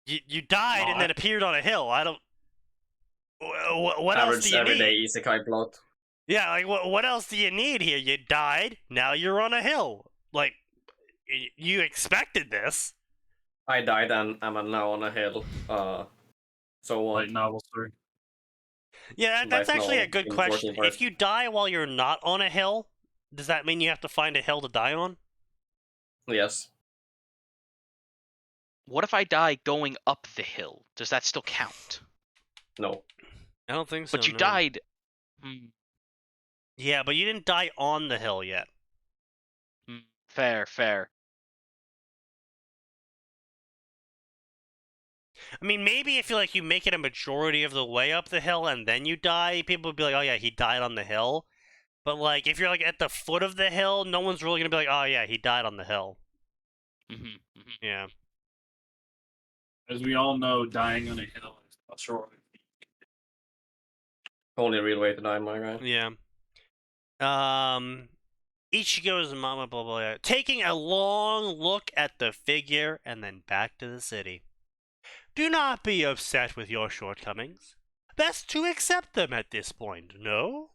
you died and then appeared on a hill. I don't. What else do you need? Everyday isekai plot. Yeah, like what else do you need here? You died, now you're on a hill. Like, you expected this. I died and I'm now on a hill. So what? Light novel story. Yeah, that's Light actually a novel good in question. 14 parts. If you die while you're not on a hill, does that mean you have to find a hill to die on? Yes. What if I die going up the hill? Does that still count? No. I don't think so. But you no. died. Yeah, but you didn't die on the hill yet. Fair. I mean, maybe if you make it a majority of the way up the hill and then you die, people would be like, "Oh yeah, he died on the hill." But like, if you're like at the foot of the hill, no one's really gonna be like, "Oh yeah, he died on the hill." Yeah. As we all know, dying on a hill is not sure. Only real way to die, my guy. Yeah. Ichigo's mama, blah, blah, blah. Taking a long look at the figure and then back to the city. "Do not be upset with your shortcomings. Best to accept them at this point, no?"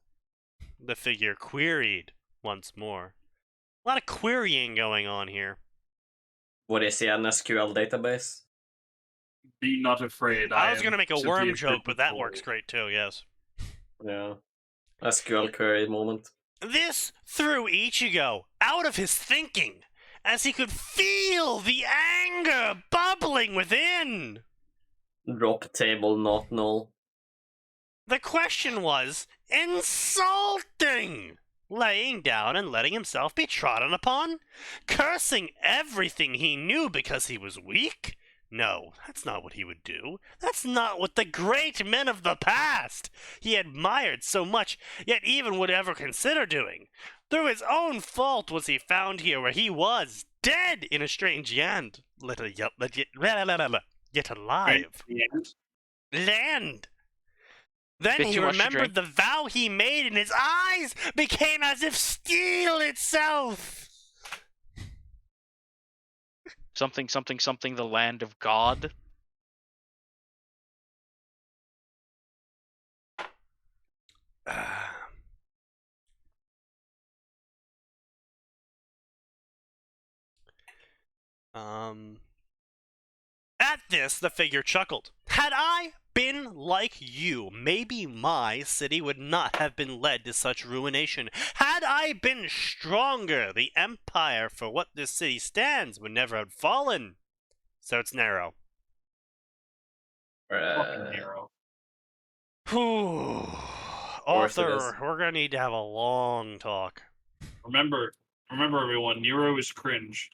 The figure queried once more. A lot of querying going on here. What is he, an SQL database? Be not afraid. I was am gonna make a simply worm joke, but that physical. works great too. Yes. Yeah. SQL query moment. This threw Ichigo out of his thinking, as he could feel the anger bubbling within. Drop table not null. The question was insulting. Laying down and letting himself be trodden upon? Cursing everything he knew because he was weak? No, that's not what he would do. That's not what the great men of the past he admired so much, yet even would ever consider doing. Through his own fault was he found here where he was, dead in a strange land, yet alive. Land! Then Bit he too much to remembered drink. the vow he made, and his eyes became as if steel itself. Something, something, something, the land of God. At this, the figure chuckled. Had I been like you, maybe my city would not have been led to such ruination. Had I been stronger, the empire for what this city stands would never have fallen. So it's narrow. Fucking hero. Whew. course it is. Author, we're gonna need to have a long talk. Remember, everyone. Nero is cringe.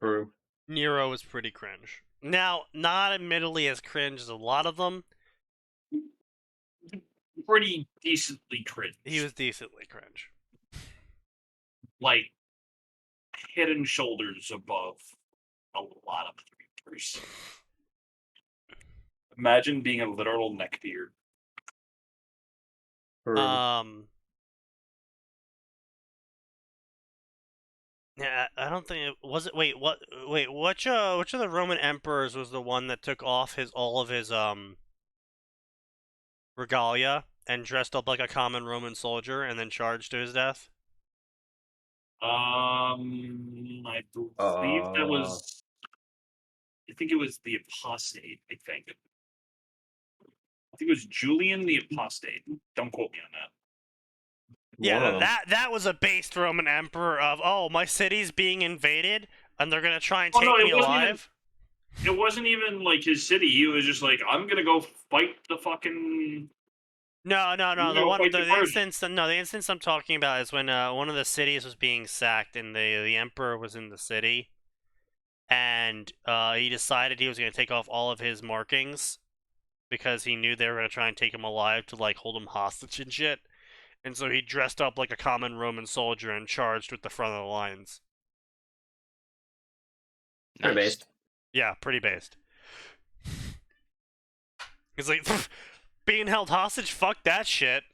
True. Nero is pretty cringe. Now, not admittedly as cringe as a lot of them. Pretty decently cringe. He was decently cringe. Like head and shoulders above a lot of creepers. Imagine being a literal neckbeard. True. Yeah, I don't think it was it. Wait, what? Wait, which of the Roman emperors was the one that took off all of his regalia and dressed up like a common Roman soldier and then charged to his death? I believe that was. I think it was the apostate. I think it was Julian the Apostate. Don't quote me on that. Yeah, that was a based Roman emperor of, oh, my city's being invaded and they're gonna try and take me alive. It wasn't even like his city. He was just like, I'm gonna go fight the fucking. No. The instance I'm talking about is when one of the cities was being sacked and the emperor was in the city, and he decided he was gonna take off all of his markings because he knew they were gonna try and take him alive to like hold him hostage and shit. And so he dressed up like a common Roman soldier and charged with the front of the lines. Pretty based. Yeah, pretty based. He's like, being held hostage? Fuck that shit.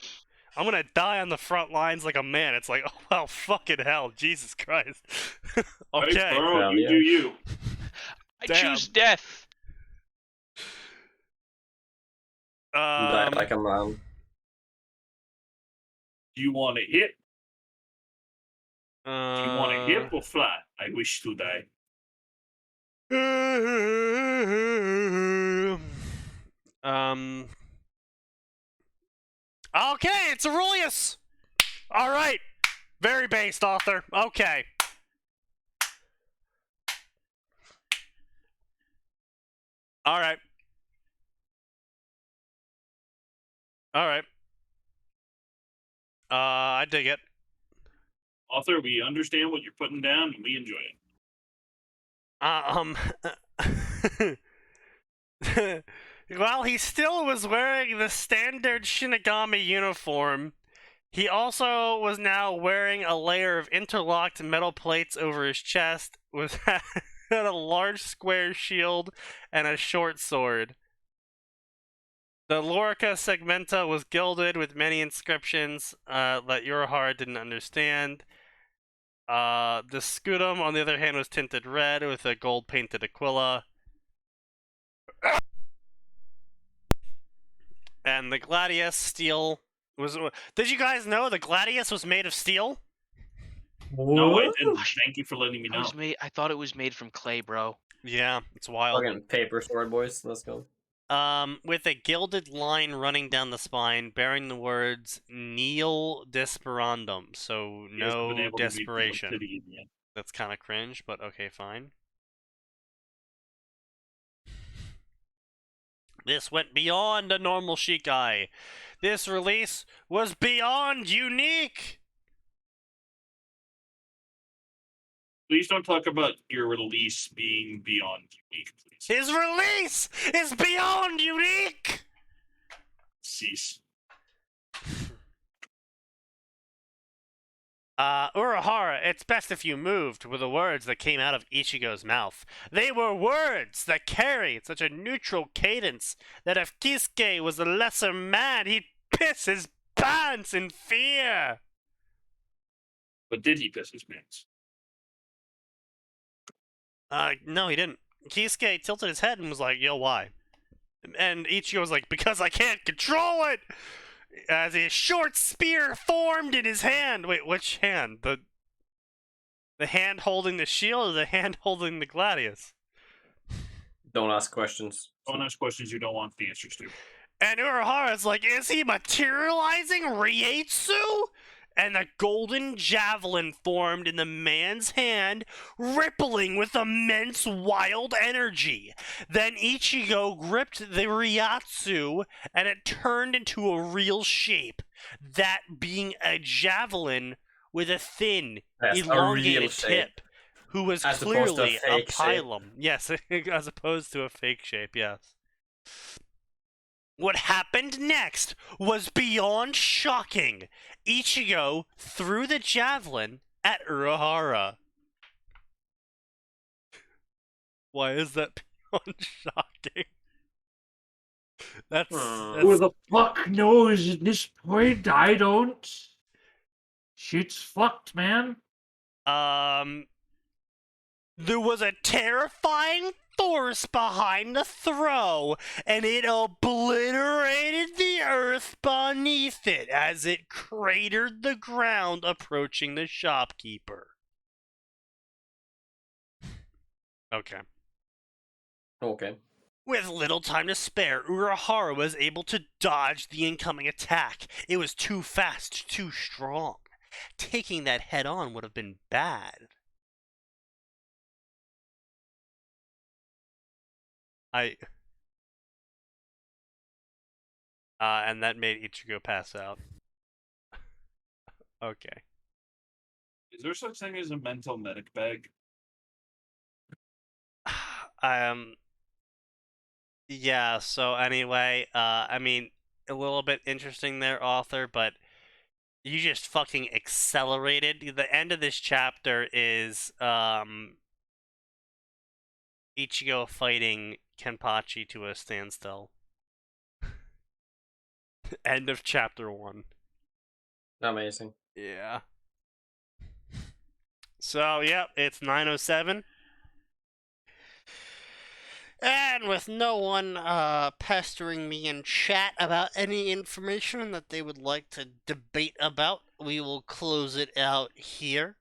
I'm gonna die on the front lines like a man. It's like, oh, well, fucking hell. Jesus Christ. Okay. Hey, bro, you do you. I Damn. choose death. Die like a man. Do you want to hit? Do you want to hit Uh, or fly? I wish to die. Okay, it's Aurelius. All right. Very based, author. Okay. All right. I dig it. Author, we understand what you're putting down, and we enjoy it. While he still was wearing the standard Shinigami uniform, he also was now wearing a layer of interlocked metal plates over his chest with had a large square shield and a short sword. The Lorica segmenta was gilded with many inscriptions that Urahara didn't understand. The scutum, on the other hand, was tinted red with a gold-painted aquila. And the gladius steel was... Did you guys know the gladius was made of steel? No, I didn't. Thank you for letting me know. I thought it was made from clay, bro. Yeah, it's wild. Fucking paper sword, boys. Let's go. With a gilded line running down the spine, bearing the words "Nihil Desperandum," so no desperation. That's kind of cringe, but okay, fine. This went beyond a normal Shikai. This release was beyond unique. Please don't talk about your release being beyond unique, please. His release is beyond unique! Cease. Urahara, it's best if you moved, were the words that came out of Ichigo's mouth. They were words that carried such a neutral cadence that if Kisuke was a lesser man, he'd piss his pants in fear. But did he piss his pants? No, he didn't. Kisuke tilted his head and was like, yo, why? And Ichigo was like, because I can't control it! As a short spear formed in his hand. Wait, which hand? The hand holding the shield or the hand holding the gladius? Don't ask questions. Don't ask questions you don't want the answers to. And Urahara's like, is he materializing Rietsu? And the golden javelin formed in the man's hand, rippling with immense wild energy. Then Ichigo gripped the Ryatsu, and it turned into a real shape, that being a javelin with a thin, elongated tip, who was clearly a pylum. Yes, as opposed to a fake shape, yes. What happened next was beyond shocking. Ichigo threw the javelin at Urahara. Why is that beyond shocking? That's Who the fuck knows at this point? I don't. Shit's fucked, man. There was a terrifying force behind the throw, and it obliterated the earth beneath it as it cratered the ground, approaching the shopkeeper. Okay. With little time to spare, Urahara was able to dodge the incoming attack. It was too fast, too strong. Taking that head on would have been bad. And that made Ichigo pass out. Okay. Is there such thing as a mental medic bag? Yeah, so anyway, I mean, a little bit interesting there, author, but you just fucking accelerated. The end of this chapter is, Ichigo fighting Kenpachi to a standstill. End of chapter 1. Amazing. Yeah. So, yep, it's 9:07. And with no one pestering me in chat about any information that they would like to debate about, we will close it out here.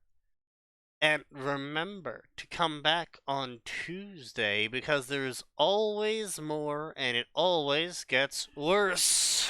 And remember to come back on Tuesday, because there's always more and it always gets worse.